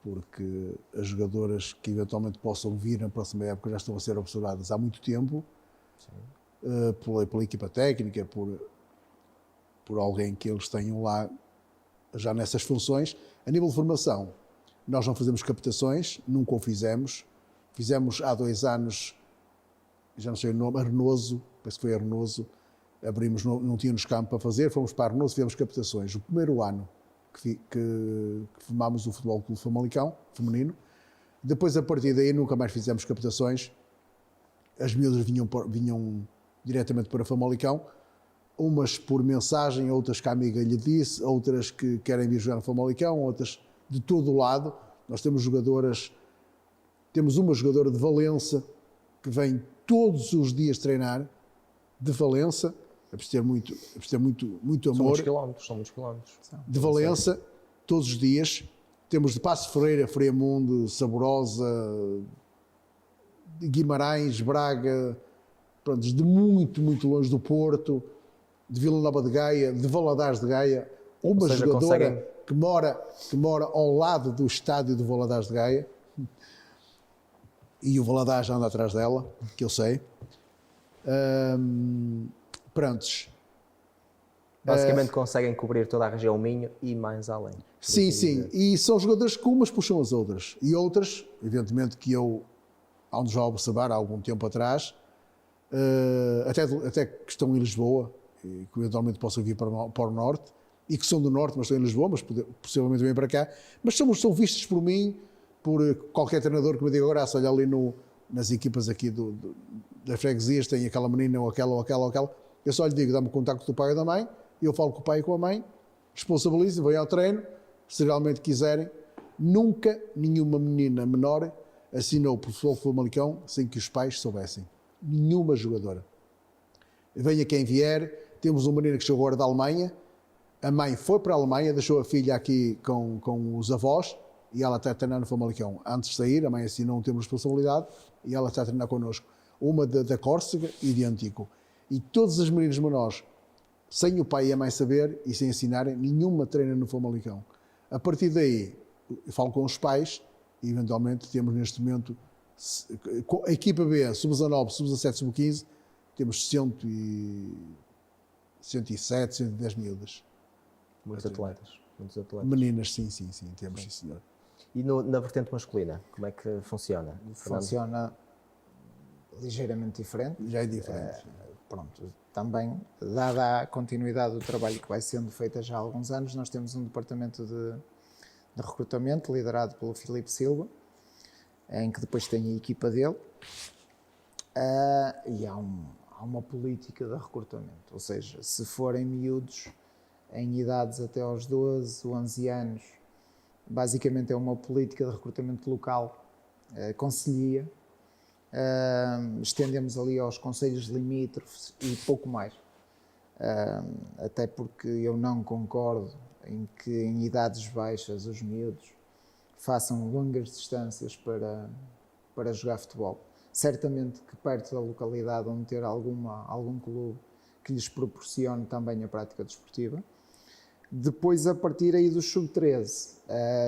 porque as jogadoras que eventualmente possam vir na próxima época já estão a ser observadas há muito tempo, pela equipa técnica, por alguém que eles tenham lá já nessas funções. A nível de formação, nós não fazemos captações, nunca o fizemos. Fizemos há 2 anos, já não sei o nome, Arnoso, penso que foi Arnoso, abrimos, não tínhamos campo para fazer, fomos para Arnoso, fizemos captações. O primeiro ano que formámos o Futebol Clube Famalicão, feminino, depois a partir daí nunca mais fizemos captações. As miúdas vinham diretamente para Famalicão, umas por mensagem, outras que a amiga lhe disse, outras que querem vir jogar no Famalicão, outras de todo o lado. Nós temos jogadoras, temos uma jogadora de Valença que vem todos os dias treinar, de Valença, é preciso ter muito amor. São muitos quilómetros. De Valença, todos os dias. Temos de Paços Ferreira, Friamundo, Saborosa, Guimarães, Braga, pronto, de muito longe do Porto, de Vila Nova de Gaia, de Valadares de Gaia, uma jogadora que mora ao lado do estádio de Valadares de Gaia, e o Valadares anda atrás dela, que eu sei. Prontos. Basicamente conseguem cobrir toda a região Minho e mais além. Sim. E são jogadores que umas puxam as outras. E outras, evidentemente, que eu, onde já observar há algum tempo atrás, até que estão em Lisboa, e que eventualmente possam vir para o Norte, e que são do Norte, mas estão em Lisboa, mas possivelmente vêm para cá. Mas são vistos por mim, por qualquer treinador que me diga agora, olha ali nas equipas aqui das freguesias, tem aquela menina ou aquela. Eu só lhe digo, dá-me o contacto do pai ou da mãe, e eu falo com o pai e com a mãe, responsabilizo, vou ao treino, se realmente quiserem. Nunca nenhuma menina menor assinou por Futebol Clube Famalicão sem que os pais soubessem. Nenhuma jogadora. Venha quem vier. Temos uma menina que chegou agora da Alemanha. A mãe foi para a Alemanha, deixou a filha aqui com os avós e ela está a treinar no Famalicão. Antes de sair, a mãe assim não temos responsabilidade e ela está a treinar connosco. Uma da Córcega e de Antico. E todas as meninas menores, sem o pai e a mãe saber e sem ensinarem, nenhuma treina no Famalicão. A partir daí, eu falo com os pais e eventualmente temos neste momento a equipa B, sub-19, sub-17, sub-15, temos 107, 110 miúdas. Muitos atletas. Meninas, sim, temos, sim, senhor. E na vertente masculina, como é que funciona? Funciona ligeiramente diferente. Já é diferente. Pronto, também, dada a continuidade do trabalho que vai sendo feito já há alguns anos, nós temos um departamento de recrutamento liderado pelo Filipe Silva, em que depois tem a equipa dele, e há uma política de recrutamento, ou seja, se forem miúdos em idades até aos 12, 11 anos, basicamente é uma política de recrutamento local, concelhia, estendemos ali aos concelhos limítrofes e pouco mais, até porque eu não concordo em que em idades baixas os miúdos façam longas distâncias para jogar futebol. Certamente que perto da localidade onde ter algum clube que lhes proporcione também a prática desportiva. Depois, a partir aí do sub-13,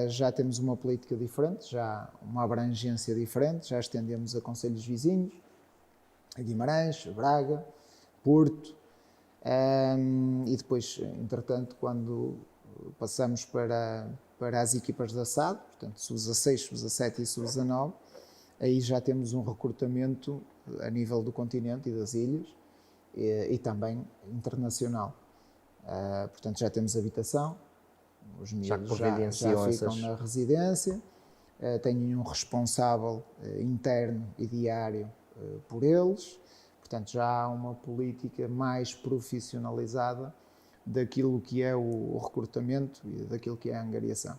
já temos uma política diferente, já uma abrangência diferente, já estendemos a concelhos vizinhos, a Guimarães, a Braga, Porto, e depois, entretanto, quando passamos para as equipas de assado, portanto, sub-16, sub-17 e sub-19, aí já temos um recrutamento a nível do continente e das ilhas, e também internacional. Portanto, já temos habitação, os miúdos já ficam na residência, têm um responsável interno e diário por eles, portanto, já há uma política mais profissionalizada daquilo que é o recrutamento e daquilo que é a angariação.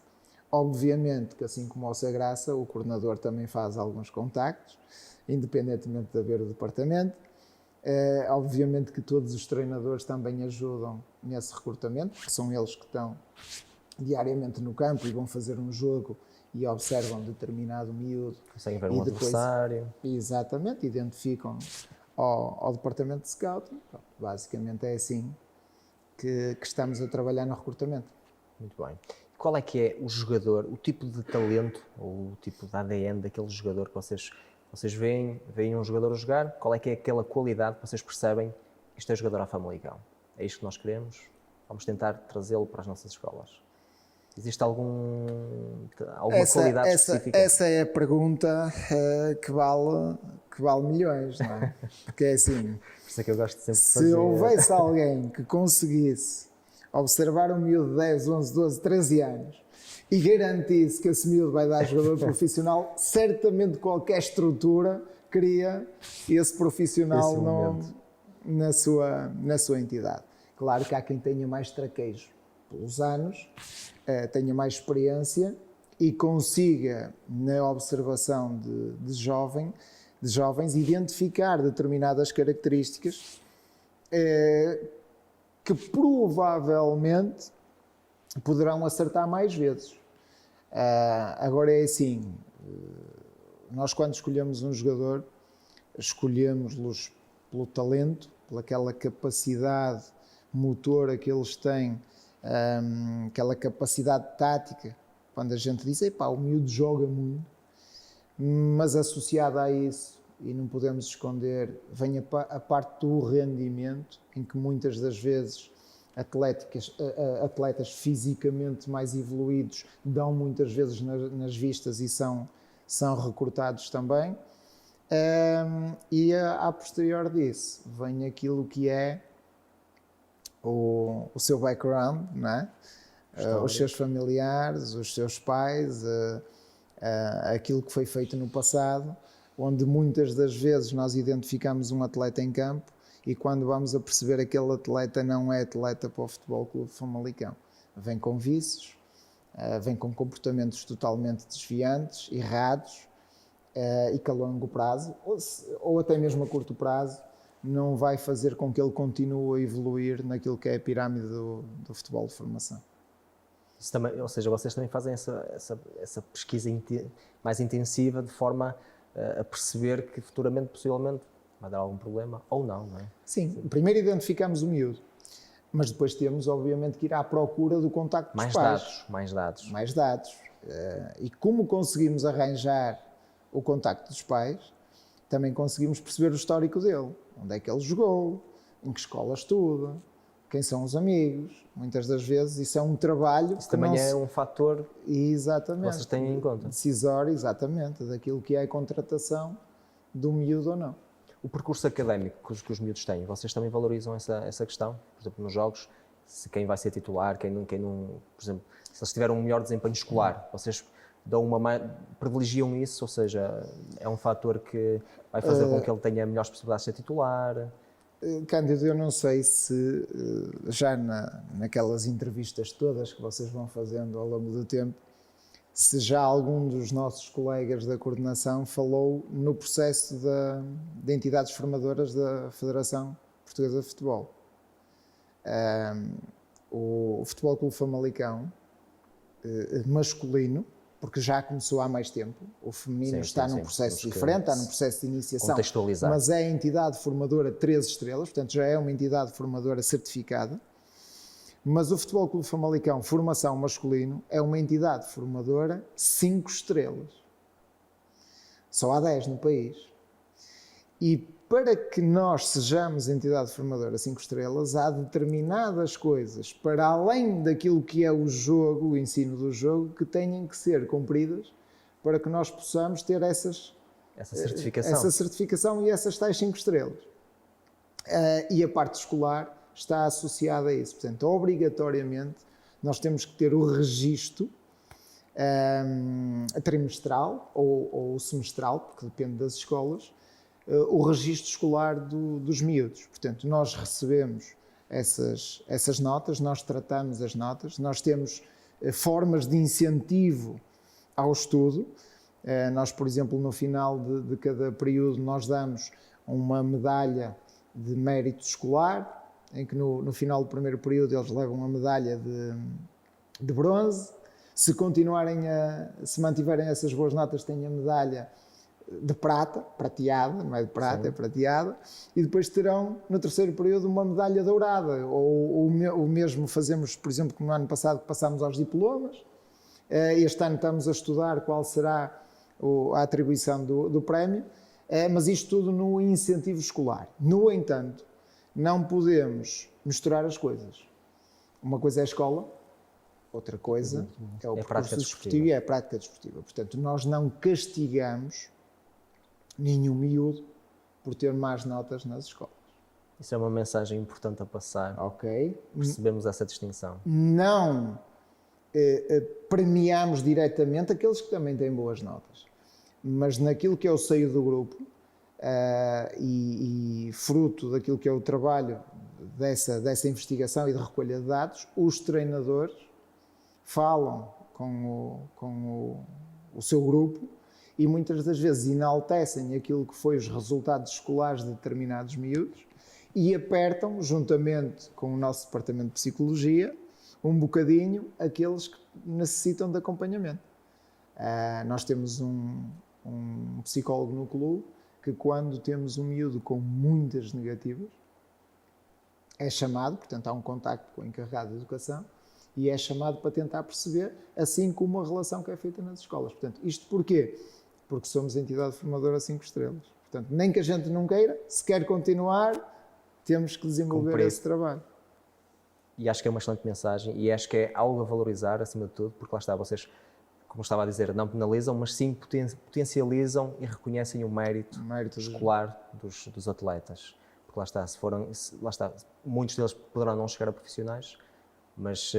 Obviamente que, assim como ao Zé Graça, o coordenador também faz alguns contactos, independentemente de haver o departamento, Obviamente que todos os treinadores também ajudam nesse recrutamento, porque são eles que estão diariamente no campo e vão fazer um jogo e observam determinado miúdo. Conseguem ver e um depois, adversário. Exatamente, identificam ao departamento de scouting. Basicamente é assim que estamos a trabalhar no recrutamento. Muito bem. Qual é que é o jogador, o tipo de talento ou o tipo de ADN daquele jogador que vocês veem um jogador a jogar? Qual é que é aquela qualidade que vocês percebem que isto é jogador à Famalicão? É isto que nós queremos? Vamos tentar trazê-lo para as nossas escolas. Existe alguma qualidade específica? Essa é a pergunta que vale milhões, não é? Porque é assim, Por isso é que eu gosto sempre de fazer. se houvesse alguém que conseguisse observar um miúdo de 10, 11, 12, 13 anos e garantisse que esse miúdo vai dar jogador profissional, certamente qualquer estrutura queria esse profissional na sua entidade. Claro que há quem tenha mais traquejo pelos anos, tenha mais experiência e consiga, na observação de jovens, identificar determinadas características que provavelmente poderão acertar mais vezes. Agora é assim, nós quando escolhemos um jogador, escolhemos-los pelo talento, pelaquela capacidade motora que eles têm, aquela capacidade tática. Quando a gente diz, epá, o miúdo joga muito, mas associada a isso, e não podemos esconder, vem a parte do rendimento, em que muitas das vezes atletas fisicamente mais evoluídos dão muitas vezes nas vistas e são recrutados também. E a posterior disso, vem aquilo que é o seu background, não é? Os seus familiares, os seus pais, aquilo que foi feito no passado, onde muitas das vezes nós identificamos um atleta em campo e quando vamos a perceber aquele atleta não é atleta para o Futebol Clube Famalicão. Vem com vícios, vem com comportamentos totalmente desviantes, errados, e que a longo prazo, ou até mesmo a curto prazo, não vai fazer com que ele continue a evoluir naquilo que é a pirâmide do futebol de formação. Isso também, ou seja, vocês também fazem essa pesquisa mais intensiva de forma a perceber que futuramente, possivelmente, vai dar algum problema ou não, não é? Sim, primeiro identificamos o miúdo, mas depois temos, obviamente, que ir à procura do contacto dos pais. Mais dados. Mais dados. E como conseguimos arranjar o contacto dos pais, também conseguimos perceber o histórico dele. Onde é que ele jogou, em que escola estuda, quem são os amigos. Muitas das vezes isso é um trabalho... Isso também é um fator exatamente, que vocês têm em conta. Decisório, exatamente, daquilo que é a contratação do miúdo ou não. O percurso académico que os miúdos têm, vocês também valorizam essa questão? Por exemplo, nos jogos, se quem vai ser titular, quem não, por exemplo, se eles tiveram um melhor desempenho escolar, vocês privilegiam isso, ou seja, é um fator que vai fazer com que ele tenha melhores possibilidades de ser titular? Cândido, eu não sei se já naquelas entrevistas todas que vocês vão fazendo ao longo do tempo, se já algum dos nossos colegas da coordenação falou no processo de entidades formadoras da Federação Portuguesa de Futebol. O Futebol Clube Famalicão masculino, porque já começou há mais tempo, o feminino está num processo diferente, está num processo de iniciação, mas é a entidade formadora 13 estrelas, portanto já é uma entidade formadora certificada. Mas o Futebol Clube Famalicão, formação masculino, é uma entidade formadora 5 estrelas. Só há 10 no país. E para que nós sejamos entidade formadora 5 estrelas, há determinadas coisas, para além daquilo que é o jogo, o ensino do jogo, que têm que ser cumpridas para que nós possamos ter essa certificação e essas tais 5 estrelas. E a parte escolar está associada a isso. Portanto, obrigatoriamente, nós temos que ter o registro trimestral ou semestral, porque depende das escolas, o registro escolar dos miúdos. Portanto, nós recebemos essas notas, nós tratamos as notas, nós temos formas de incentivo ao estudo. Nós, por exemplo, no final de cada período, nós damos uma medalha de mérito escolar, em que no final do primeiro período eles levam uma medalha de bronze. Se mantiverem essas boas notas, têm a medalha de prata, prateada, não é de prata, é prateada, e depois terão no terceiro período uma medalha dourada, ou o mesmo fazemos, por exemplo, como no ano passado que passámos aos diplomas. Este ano estamos a estudar qual será a atribuição do prémio, mas isto tudo no incentivo escolar. No entanto, não podemos misturar as coisas. Uma coisa é a escola, outra coisa é o percurso desportivo e é a prática desportiva. Portanto, nós não castigamos nenhum miúdo por ter más notas nas escolas. Isso é uma mensagem importante a passar. Ok. Percebemos essa distinção. Não premiamos diretamente aqueles que também têm boas notas, mas naquilo que é o seio do grupo e fruto daquilo que é o trabalho dessa investigação e de recolha de dados, os treinadores falam com o seu grupo e muitas das vezes enaltecem aquilo que foi os resultados escolares de determinados miúdos e apertam, juntamente com o nosso departamento de psicologia, um bocadinho aqueles que necessitam de acompanhamento. Nós temos um psicólogo no clube que, quando temos um miúdo com muitas negativas, é chamado, portanto há um contacto com o encarregado de educação, e é chamado para tentar perceber, assim como a relação que é feita nas escolas. Portanto, isto porquê? Porque somos entidade formadora 5 estrelas. Portanto, nem que a gente não queira, se quer continuar, temos que desenvolver esse trabalho. E acho que é uma excelente mensagem e acho que é algo a valorizar, acima de tudo, porque lá está, vocês, como estava a dizer, não penalizam, mas sim potencializam e reconhecem o mérito escolar dos atletas. Porque lá está, muitos deles poderão não chegar a profissionais, mas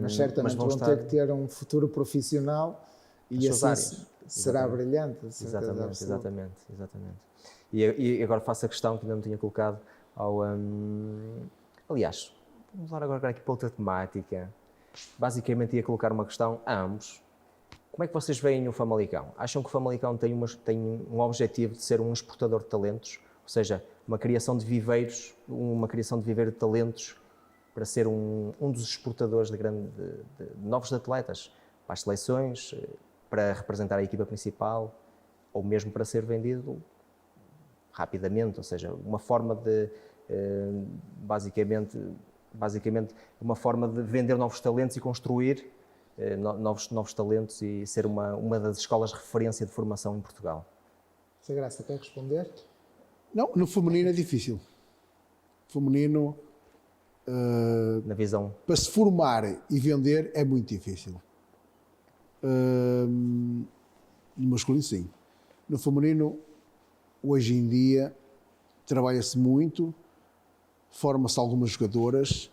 certamente vão ter que ter um futuro profissional e assim será brilhante. Exatamente. E agora faço a questão que ainda não tinha colocado aliás, vamos lá agora aqui para outra temática. Basicamente ia colocar uma questão a ambos. Como é que vocês veem o Famalicão? Acham que o Famalicão tem um objetivo de ser um exportador de talentos? Ou seja, uma criação de viveiros, uma criação de viveiro de talentos para ser um dos exportadores de novos atletas para as seleções, para representar a equipa principal ou mesmo para ser vendido rapidamente, ou seja, uma forma de, basicamente uma forma de vender novos talentos e construir novos talentos e ser uma das escolas de referência de formação em Portugal. Se a Graça quer responder? Não, no feminino é difícil. Feminino, na visão, para se formar e vender é muito difícil. No masculino, sim. No feminino, hoje em dia, trabalha-se muito, forma-se algumas jogadoras,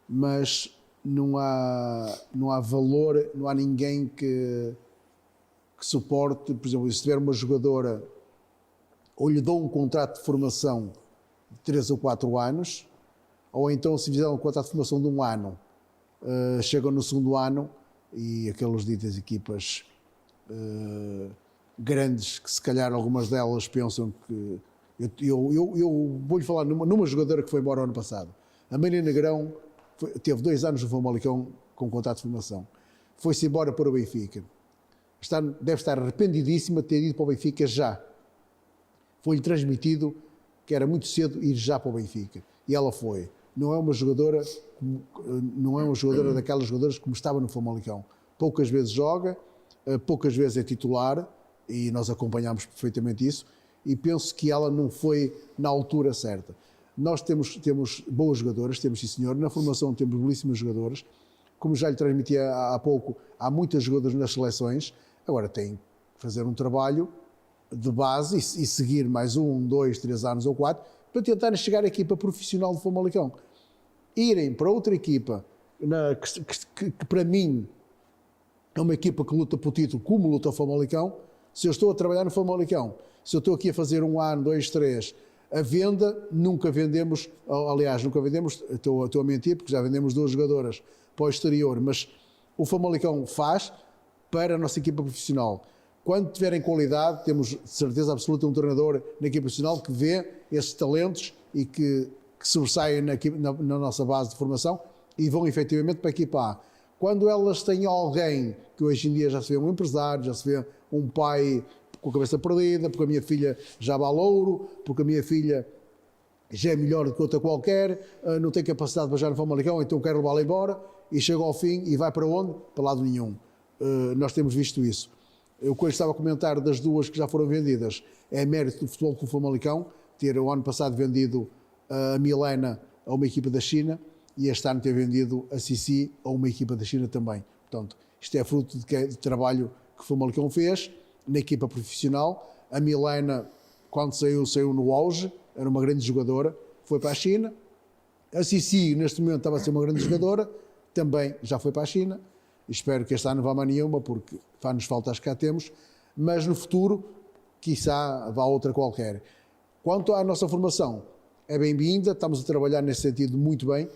mas não há valor, não há ninguém que suporte. Por exemplo, se tiver uma jogadora, ou lhe dou um contrato de formação de 3 ou 4 anos, ou então se fizer um contrato de formação de 1 ano, chegam no segundo ano e aquelas ditas equipas grandes, que se calhar algumas delas pensam que... Eu vou-lhe falar numa jogadora que foi embora ano passado. A Maria Negrão teve 2 anos no Famalicão com contrato de formação. Foi-se embora para o Benfica. Deve estar arrependidíssima de ter ido para o Benfica já. Foi-lhe transmitido que era muito cedo ir já para o Benfica. E ela foi. Não é uma jogadora daquelas jogadoras como estava no Famalicão. Poucas vezes joga, poucas vezes é titular, e nós acompanhámos perfeitamente isso, e penso que ela não foi na altura certa. Nós temos boas jogadoras, temos sim senhor, na formação temos belíssimas jogadoras, como já lhe transmitia há pouco, há muitas jogadoras nas seleções, agora tem que fazer um trabalho de base e seguir mais 1, 2, 3 anos ou 4, para tentar chegar à equipa profissional do Famalicão. Irem para outra equipa, que para mim é uma equipa que luta pelo título, como luta o Famalicão. Se eu estou a trabalhar no Famalicão, se eu estou aqui a fazer 1 ano, 2, 3, a venda, nunca vendemos, estou a mentir, porque já vendemos 2 jogadoras, para o exterior, mas o Famalicão faz para a nossa equipa profissional. Quando tiverem qualidade, temos de certeza absoluta um treinador na equipa profissional que vê esses talentos e que sobressaem na nossa base de formação e vão efetivamente para a equipa A. Quando elas têm alguém, que hoje em dia já se vê um empresário, já se vê um pai com a cabeça perdida, porque a minha filha já vai ao louro, porque a minha filha já é melhor do que outra qualquer, não tem capacidade para jogar no Famalicão, então quero levá-la embora, e chega ao fim e vai para onde? Para lado nenhum. Nós temos visto isso. O que eu estava a comentar das duas que já foram vendidas é mérito do Futebol Clube Famalicão, ter o ano passado vendido a Milena a uma equipa da China e este ano ter vendido a Sissi a uma equipa da China também. Portanto, isto é fruto de trabalho que o Famalicão fez na equipa profissional. A Milena, quando saiu no auge, era uma grande jogadora, foi para a China. A Sissi, neste momento, estava a ser uma grande jogadora, também já foi para a China. Espero que este ano vá a nenhuma, porque faz-nos falta as que cá temos, mas no futuro, quiçá, vá outra qualquer. Quanto à nossa formação, é bem-vinda, estamos a trabalhar nesse sentido muito bem.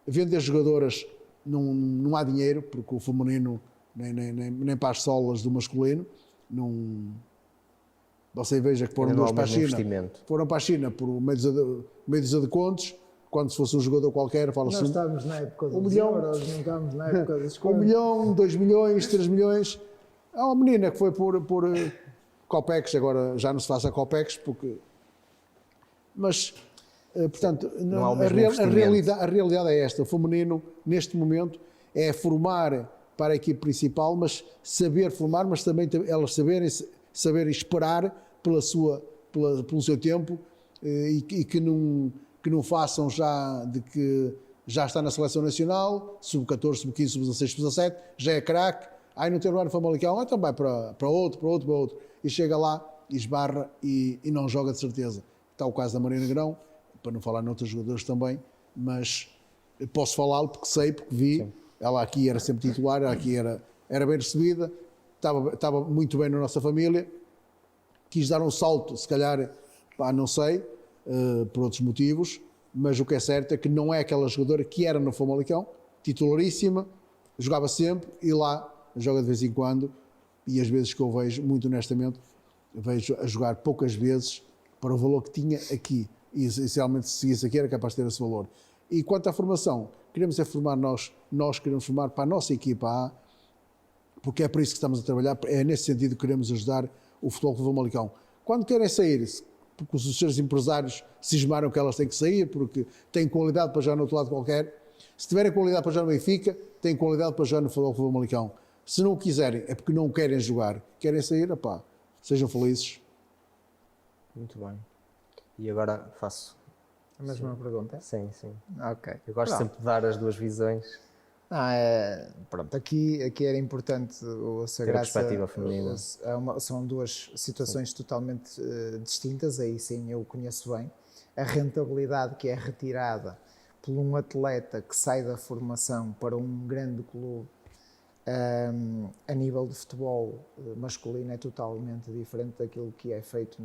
Vender jogadoras não há dinheiro, porque o feminino nem para as solas do masculino, você veja que foram duas para a China, foram para a China por meio de contos, quando se fosse um jogador qualquer, fala-se... Nós estávamos na época dos euros, não estávamos na época dos 1 milhão, 2 milhões, 3 milhões. Há uma menina que foi por Copex, agora já não se faz a Copex, porque... Mas, portanto, a realidade é esta. O feminino, neste momento, é formar para a equipe principal, mas saber formar, mas também elas saberem esperar pelo seu tempo e que não façam já de que já está na seleção nacional, sub-14, sub-15, sub-16, sub-17, já é craque, aí não tem lugar no Famalicão, então vai para outro, e chega lá, esbarra e não joga de certeza. Está o caso da Maria Negrão, para não falar noutros jogadores também, mas posso falá-lo porque sei, porque vi. Sim. Ela aqui era sempre titular, ela aqui era bem recebida, estava muito bem na nossa família, quis dar um salto, se calhar, não sei, por outros motivos, mas o que é certo é que não é aquela jogadora que era no Famalicão, titularíssima, jogava sempre e lá joga de vez em quando, e as vezes que eu vejo, muito honestamente, vejo a jogar poucas vezes para o valor que tinha aqui, e essencialmente se seguisse aqui era capaz de ter esse valor. E quanto à formação, queremos formar nós queremos formar para a nossa equipa A, porque é para isso que estamos a trabalhar, é nesse sentido que queremos ajudar o Futebol Clube Famalicão. Quando querem sair, porque os seus empresários cismaram que elas têm que sair, porque têm qualidade para jogar no outro lado qualquer, se tiverem qualidade para jogar no Benfica, têm qualidade para jogar no Futebol Clube Famalicão. Se não o quiserem, é porque não querem jogar, querem sair, sejam felizes. Muito bem. E agora faço a mesma pergunta? Sim. Ok. Eu gosto sempre de dar as duas visões. Pronto, aqui era importante ter a perspectiva feminina. São duas situações totalmente distintas, aí sim eu conheço bem. A rentabilidade que é retirada por um atleta que sai da formação para um grande clube a nível de futebol masculino é totalmente diferente daquilo que é feito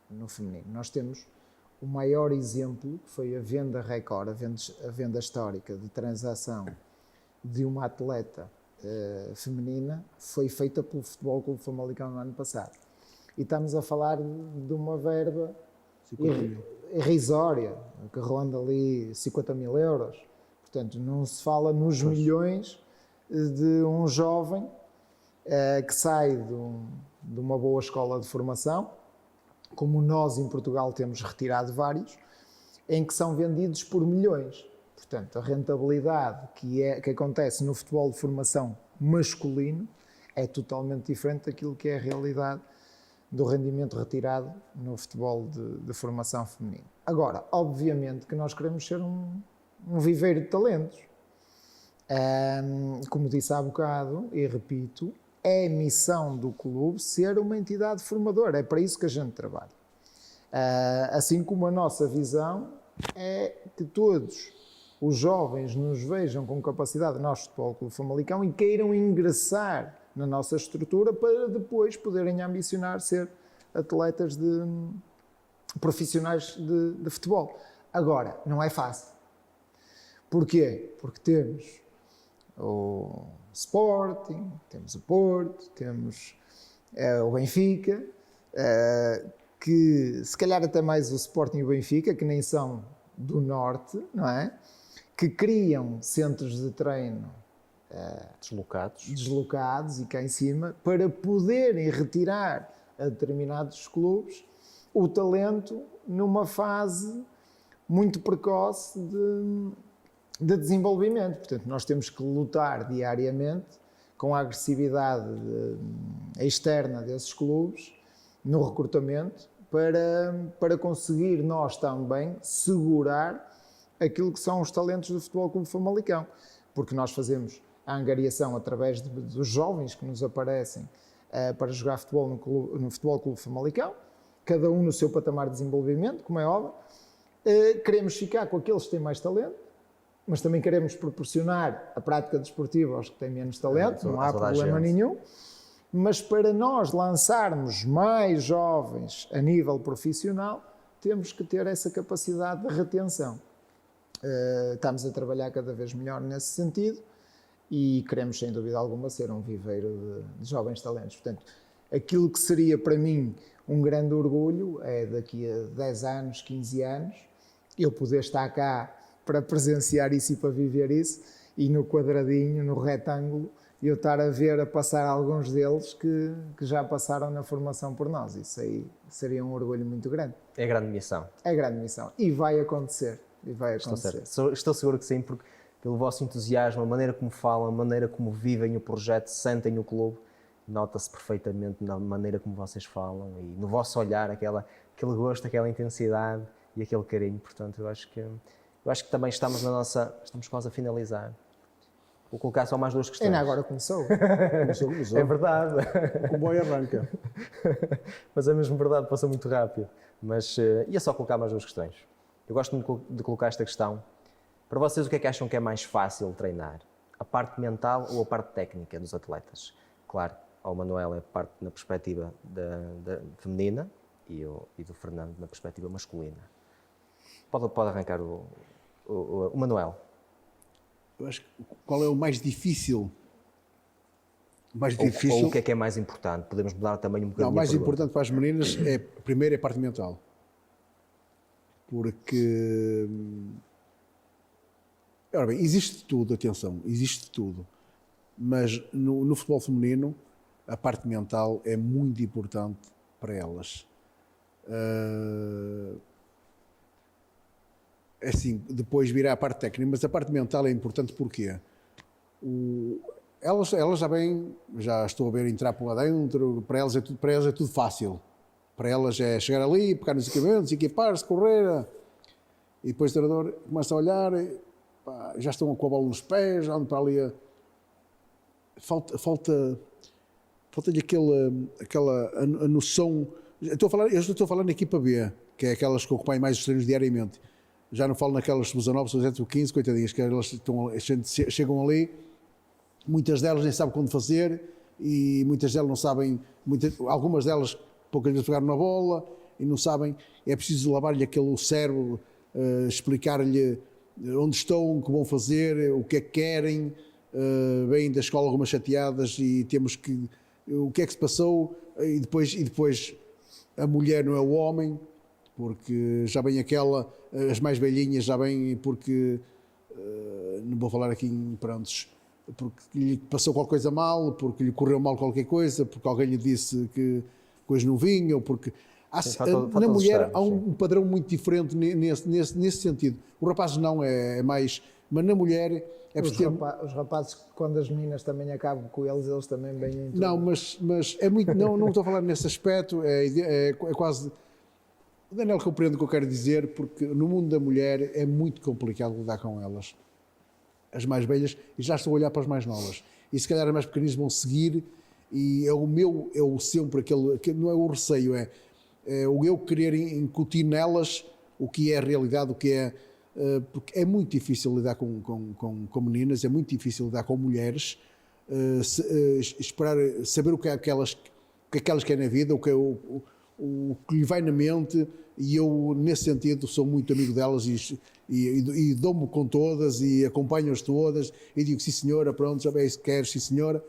no feminino. Nós temos o maior exemplo, que foi a venda Record, a venda histórica de transação de uma atleta feminina, foi feita pelo Futebol Clube Famalicão no ano passado. E estamos a falar de uma verba irrisória, que ronda ali 50 mil euros. Portanto, não se fala nos milhões de um jovem que sai de uma boa escola de formação, como nós em Portugal temos retirado vários, em que são vendidos por milhões. Portanto, a rentabilidade que acontece no futebol de formação masculino é totalmente diferente daquilo que é a realidade do rendimento retirado no futebol de formação feminino. Agora, obviamente que nós queremos ser um viveiro de talentos. Como disse há bocado, e repito, é a missão do clube ser uma entidade formadora, é para isso que a gente trabalha. Assim como a nossa visão é que todos os jovens nos vejam com capacidade, nós, Futebol Clube Famalicão, e queiram ingressar na nossa estrutura para depois poderem ambicionar ser atletas profissionais de futebol. Agora, não é fácil. Porquê? Porque temos o Sporting, temos o Porto, temos o Benfica, que se calhar até mais o Sporting e o Benfica, que nem são do Norte, não é? Que criam centros de treino deslocados e cá em cima, para poderem retirar a determinados clubes o talento numa fase muito precoce de desenvolvimento. Portanto, nós temos que lutar diariamente com a agressividade externa desses clubes no recrutamento para conseguir nós também segurar aquilo que são os talentos do Futebol Clube Famalicão, porque nós fazemos a angariação através dos jovens que nos aparecem para jogar futebol no Futebol Clube Famalicão, cada um no seu patamar de desenvolvimento, como é óbvio. Queremos ficar com aqueles que têm mais talento, mas também queremos proporcionar a prática desportiva aos que têm menos talento, não há problema nenhum. Mas para nós lançarmos mais jovens a nível profissional, temos que ter essa capacidade de retenção. Estamos a trabalhar cada vez melhor nesse sentido e queremos, sem dúvida alguma, ser um viveiro de jovens talentos. Portanto, aquilo que seria para mim um grande orgulho é daqui a 10 anos, 15 anos, eu poder estar cá para presenciar isso e para viver isso, e no quadradinho, no retângulo, eu estar a ver a passar alguns deles que já passaram na formação por nós. Isso aí seria um orgulho muito grande. É a grande missão. É a grande missão. E vai acontecer. E vai acontecer. Estou seguro que sim, porque pelo vosso entusiasmo, a maneira como falam, a maneira como vivem o projeto, sentem o clube, nota-se perfeitamente na maneira como vocês falam e no vosso olhar, aquele gosto, aquela intensidade e aquele carinho. Portanto, eu acho que também estamos quase a finalizar. Vou colocar só mais duas questões. Ainda agora começou. É verdade. O comboio arranca. Mas é mesmo verdade, passou muito rápido. Mas ia só colocar mais duas questões. Eu gosto de colocar esta questão. Para vocês, o que é que acham que é mais fácil treinar? A parte mental ou a parte técnica dos atletas? Claro, ao Manuel é a parte na perspectiva da feminina e do Fernando na perspectiva masculina. Pode arrancar o Manuel. Eu acho que qual é o mais difícil? Ou o que é mais importante? Podemos mudar também um bocadinho. Não, o mais importante para as meninas primeiro é a parte mental. Porque, ora bem, existe tudo, atenção, existe tudo. Mas no futebol feminino, a parte mental é muito importante para elas. Assim, depois virá a parte técnica, mas a parte mental é importante porque elas já estou a ver entrar por lá dentro, para elas é tudo fácil. Para elas é chegar ali, pegar nos equipamentos, equipar-se, correr, e depois o treinador começa a olhar, já estão com a bola nos pés, já andam para ali. Falta-lhe aquela noção. Eu estou a falar na equipa B, que é aquelas que ocupam mais os treinos diariamente. Já não falo naquelas sub-19, sub-17, sub-15, coitadinhas, que elas chegam ali, muitas delas nem sabem quando fazer, e muitas delas não sabem, algumas delas poucas vezes pegaram na bola e não sabem. É preciso lavar-lhe aquele cérebro, explicar-lhe onde estão, o que vão fazer, o que é que querem. Vêm da escola algumas chateadas e temos que... O que é que se passou? E depois a mulher não é o homem, porque já vem as mais velhinhas já vêm porque... não vou falar aqui em prontos, porque lhe passou qualquer coisa mal, porque lhe correu mal qualquer coisa, porque alguém lhe disse que coisa não vinha, ou porque... na mulher há um padrão muito diferente nesse sentido. O rapaz não é mais... Mas na mulher... Os rapazes, quando as meninas também acabam com eles também vêm... Não, mas é muito... Não estou a falar nesse aspecto, é quase... O Daniel compreende o que eu quero dizer, porque no mundo da mulher é muito complicado lidar com elas. As mais velhas, e já estou a olhar para as mais novas. E se calhar as mais pequeninas vão seguir, e sempre aquele não é o receio, é o eu querer incutir nelas o que é a realidade, o que é... Porque é muito difícil lidar com meninas, é muito difícil lidar com mulheres, saber o que é que elas querem na vida, o que lhe vai na mente, e eu, nesse sentido, sou muito amigo delas e dou-me com todas e acompanho-as todas e digo, sim senhora, pronto, já é isso que queres, sim senhora.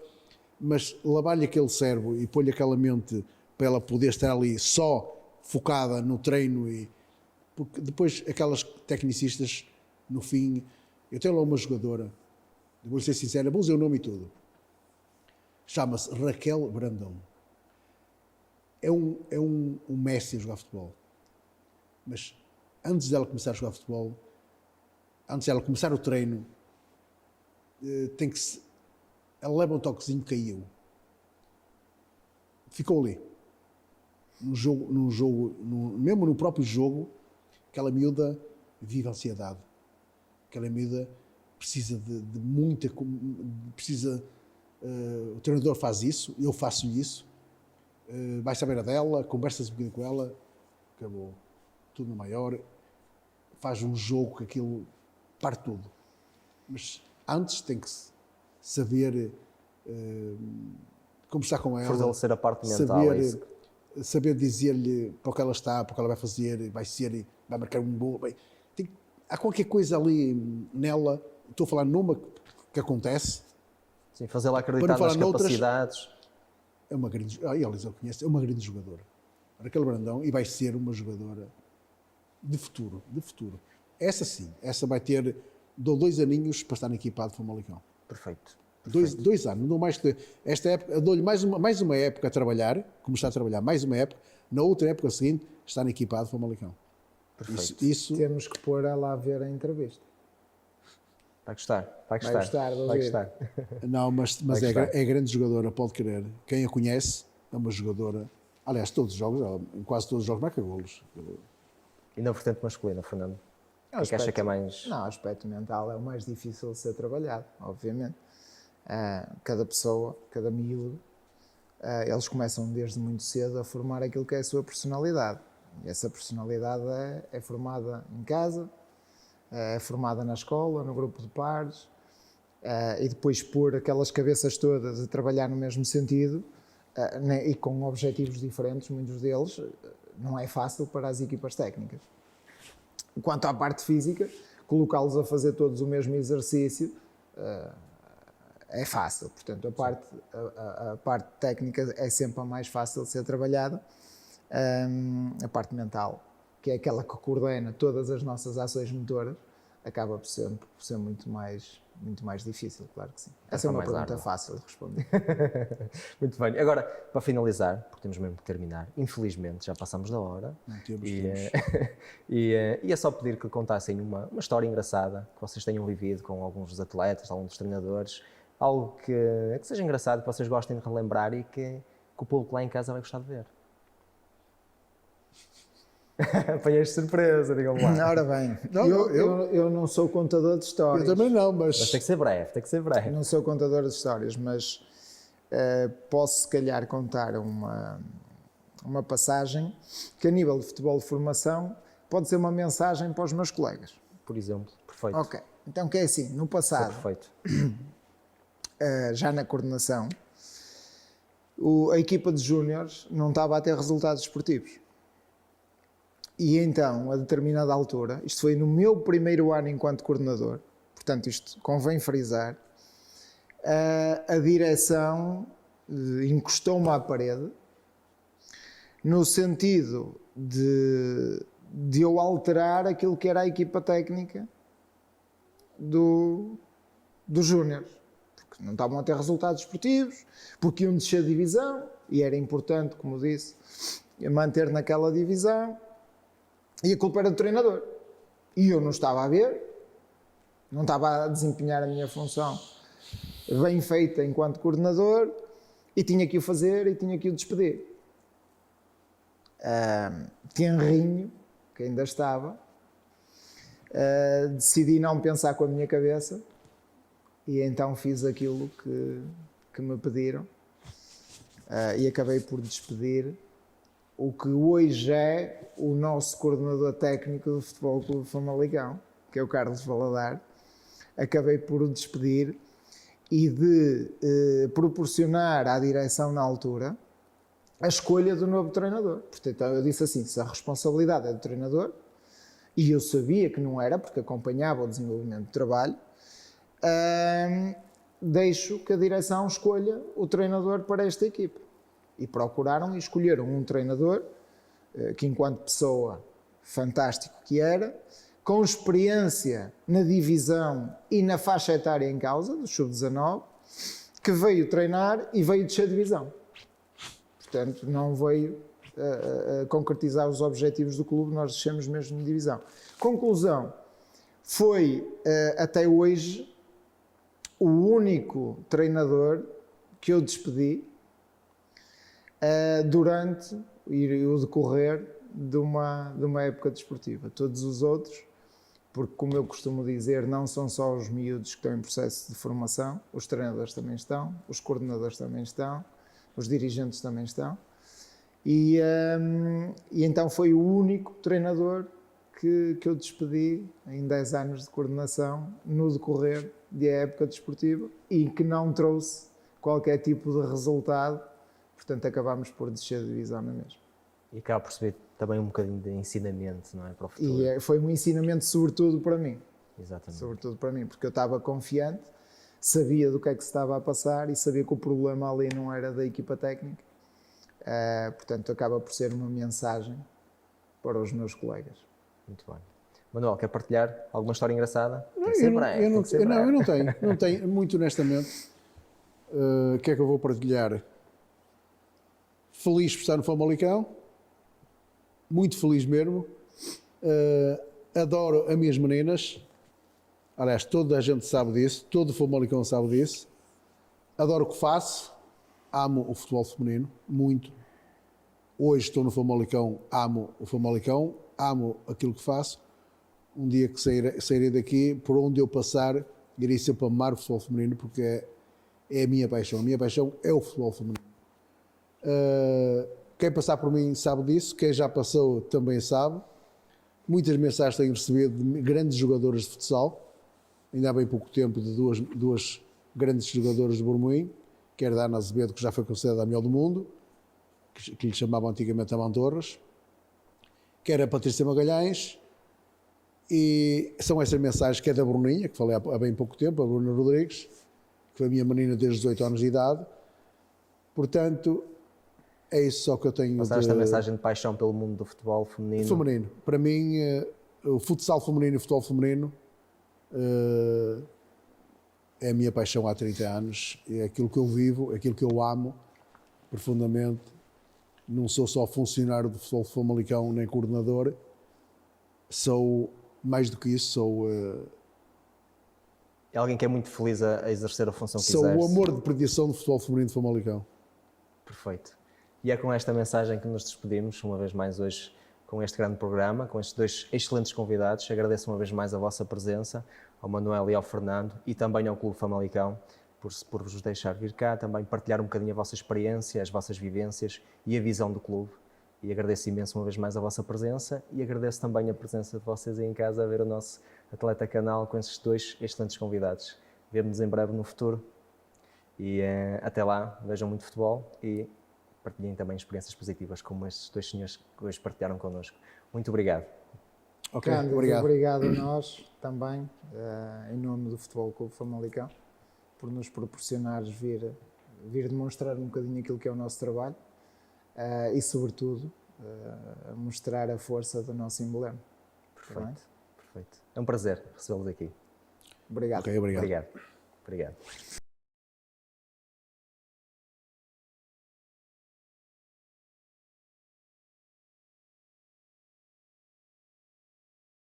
mas lavar-lhe aquele cérebro e pôr-lhe aquela mente para ela poder estar ali só focada no treino porque depois aquelas tecnicistas, no fim, eu tenho lá uma jogadora, vou ser sincero, vou dizer o nome e tudo, chama-se Raquel Brandão. É um mestre a jogar futebol, mas antes dela começar a jogar futebol, antes dela começar o treino, ela leva um toquezinho, caiu, ficou ali mesmo no próprio jogo. Aquela miúda vive ansiedade, aquela miúda precisa de muita, o treinador faz isso, eu faço isso, vai saber a dela, conversa-se um bocadinho com ela, acabou, tudo no maior, faz um jogo que aquilo parte tudo. Mas antes tem que saber conversar com ela, Fortalecer a parte mental. saber dizer-lhe para o que ela está, para o que ela vai fazer, vai marcar um gol. Há qualquer coisa ali nela, estou a falar numa que acontece. Sim, fazê-la acreditar nas capacidades. É uma grande, eles eu conheço, é uma grande jogadora. Raquel Brandão, e vai ser uma jogadora de futuro. Essa sim, essa vai ter, dou 2 aninhos para estar equipado para o Famalicão. Perfeito. 2 anos, não dou mais que esta época, dou-lhe mais uma época a trabalhar, começar a trabalhar mais uma época, na outra época seguinte, estar equipado para o Famalicão. Perfeito. Isso Temos que pôr ela a ver a entrevista. Vai gostar. Vai gostar de ouvir. Vai gostar. não, mas é grande jogadora, pode querer. Quem a conhece é uma jogadora. Aliás, todos os jogos, em quase todos os jogos, marca golos. E na vertente masculina, Fernando? O que acha que é mais. Não, o aspecto mental é o mais difícil de ser trabalhado, obviamente. Cada pessoa, cada miúdo, eles começam desde muito cedo a formar aquilo que é a sua personalidade. E essa personalidade é formada em casa, é formada na escola, no grupo de pares, e depois pôr aquelas cabeças todas a trabalhar no mesmo sentido e com objetivos diferentes, muitos deles, não é fácil para as equipas técnicas. Quanto à parte física, colocá-los a fazer todos o mesmo exercício é fácil. Portanto, a parte técnica é sempre a mais fácil de ser trabalhada. A parte mental, que é aquela que coordena todas as nossas ações motoras, acaba por ser muito mais difícil, claro que sim. Essa é uma pergunta fácil de responder. Muito bem. Agora, para finalizar, porque temos mesmo que terminar, infelizmente já passamos da hora. Não temos. E é só pedir que contassem uma história engraçada que vocês tenham vivido com alguns dos atletas, alguns dos treinadores, algo que seja engraçado, que vocês gostem de relembrar e que o público lá em casa vai gostar de ver. Apanhei-te surpresa, digam-me lá. Ora bem, eu não sou contador de histórias. Eu também não, mas Mas tem que ser breve, Não sou contador de histórias, mas posso se calhar contar uma passagem que a nível de futebol de formação pode ser uma mensagem para os meus colegas. Por exemplo. Perfeito. Ok, então que é assim, no passado, Perfeito. já na coordenação, a equipa de júniores não estava a ter resultados esportivos. E então, a determinada altura, isto foi no meu primeiro ano enquanto coordenador, portanto isto convém frisar, a direção encostou-me à parede no sentido de eu alterar aquilo que era a equipa técnica dos júniores, porque não estavam a ter resultados esportivos, porque iam descer de divisão, e era importante, como disse, manter naquela divisão, e a culpa era do treinador. E eu não estava a ver, não estava a desempenhar a minha função bem feita enquanto coordenador, e tinha que o fazer e tinha que o despedir. Tenrinho, que ainda estava, decidi não pensar com a minha cabeça, e então fiz aquilo que me pediram, e acabei por despedir o que hoje é o nosso coordenador técnico do Futebol Clube Famalicão, que é o Carlos Valadares. Acabei por o despedir e de proporcionar à direção na altura a escolha do novo treinador. Portanto, eu disse assim, se a responsabilidade é do treinador, e eu sabia que não era, porque acompanhava o desenvolvimento do trabalho, deixo que a direção escolha o treinador para esta equipe. E procuraram e escolheram um treinador que, enquanto pessoa, fantástico que era, com experiência na divisão e na faixa etária em causa, do sub-19, que veio treinar e veio descer divisão. Portanto, não veio concretizar os objetivos do clube, nós descemos mesmo de divisão. Conclusão, foi até hoje o único treinador que eu despedi durante o decorrer de uma época desportiva. Todos os outros, porque como eu costumo dizer, não são só os miúdos que estão em processo de formação, os treinadores também estão, os coordenadores também estão, os dirigentes também estão. E então foi o único treinador que eu despedi em 10 anos de coordenação no decorrer da época desportiva e que não trouxe qualquer tipo de resultado, portanto acabámos por descer de divisão na mesma. E acaba por perceber também um bocadinho de ensinamento, não é, para o futuro. E foi um ensinamento sobretudo para mim. Exatamente. Sobretudo para mim, porque eu estava confiante, sabia do que é que se estava a passar e sabia que o problema ali não era da equipa técnica. Portanto, acaba por ser uma mensagem para os meus colegas. Muito bem. Manuel, quer partilhar alguma história engraçada? Eu não tenho, muito honestamente. O que é que eu vou partilhar? Feliz por estar no Famalicão, muito feliz mesmo. Adoro as minhas meninas, aliás, toda a gente sabe disso, todo o Famalicão sabe disso. Adoro o que faço, amo o futebol feminino, muito. Hoje estou no Famalicão, amo o Famalicão, amo aquilo que faço. Um dia que sairei daqui, por onde eu passar, irei sempre amar o futebol feminino, porque é a minha paixão. A minha paixão é o futebol feminino. Quem passar por mim sabe disso, quem já passou também sabe. Muitas mensagens tenho recebido de grandes jogadoras de futsal, ainda há bem pouco tempo, de duas grandes jogadoras de Bormoim, quer da Ana Azevedo, que já foi considerada a melhor do mundo, que lhe chamavam antigamente a Mantorras, quer a Patrícia Magalhães, e são essas mensagens que é da Bruninha, que falei há bem pouco tempo, a Bruna Rodrigues, que foi a minha menina desde 18 anos de idade. Portanto, é isso só que eu tenho. Passar esta mensagem de paixão pelo mundo do futebol feminino. Feminino. Para mim, o futsal feminino e o futebol feminino é a minha paixão há 30 anos. É aquilo que eu vivo, é aquilo que eu amo profundamente. Não sou só funcionário do futebol Famalicão nem coordenador. Sou, mais do que isso, sou... É alguém que é muito feliz a exercer a função que sou exerce. o amor de perdição do futebol feminino de Famalicão. Perfeito. E é com esta mensagem que nos despedimos, uma vez mais hoje, com este grande programa, com estes dois excelentes convidados. Agradeço uma vez mais a vossa presença, ao Manuel e ao Fernando, e também ao Clube Famalicão, por vos deixar vir cá, também partilhar um bocadinho a vossa experiência, as vossas vivências e a visão do clube. E agradeço imenso uma vez mais a vossa presença e agradeço também a presença de vocês aí em casa a ver o nosso Atleta Canal com esses dois excelentes convidados. Vemo-nos em breve no futuro e até lá, vejam muito futebol e partilhem também experiências positivas como estes dois senhores que hoje partilharam connosco. Muito obrigado. Ok, Cândido, obrigado. Obrigado a nós também, em nome do Futebol Clube Famalicão, por nos proporcionares vir demonstrar um bocadinho aquilo que é o nosso trabalho e, sobretudo, mostrar a força do nosso emblema. Perfeito, perfeito. É um prazer recebê-los aqui. Obrigado. Ok, obrigado. Obrigado. Obrigado.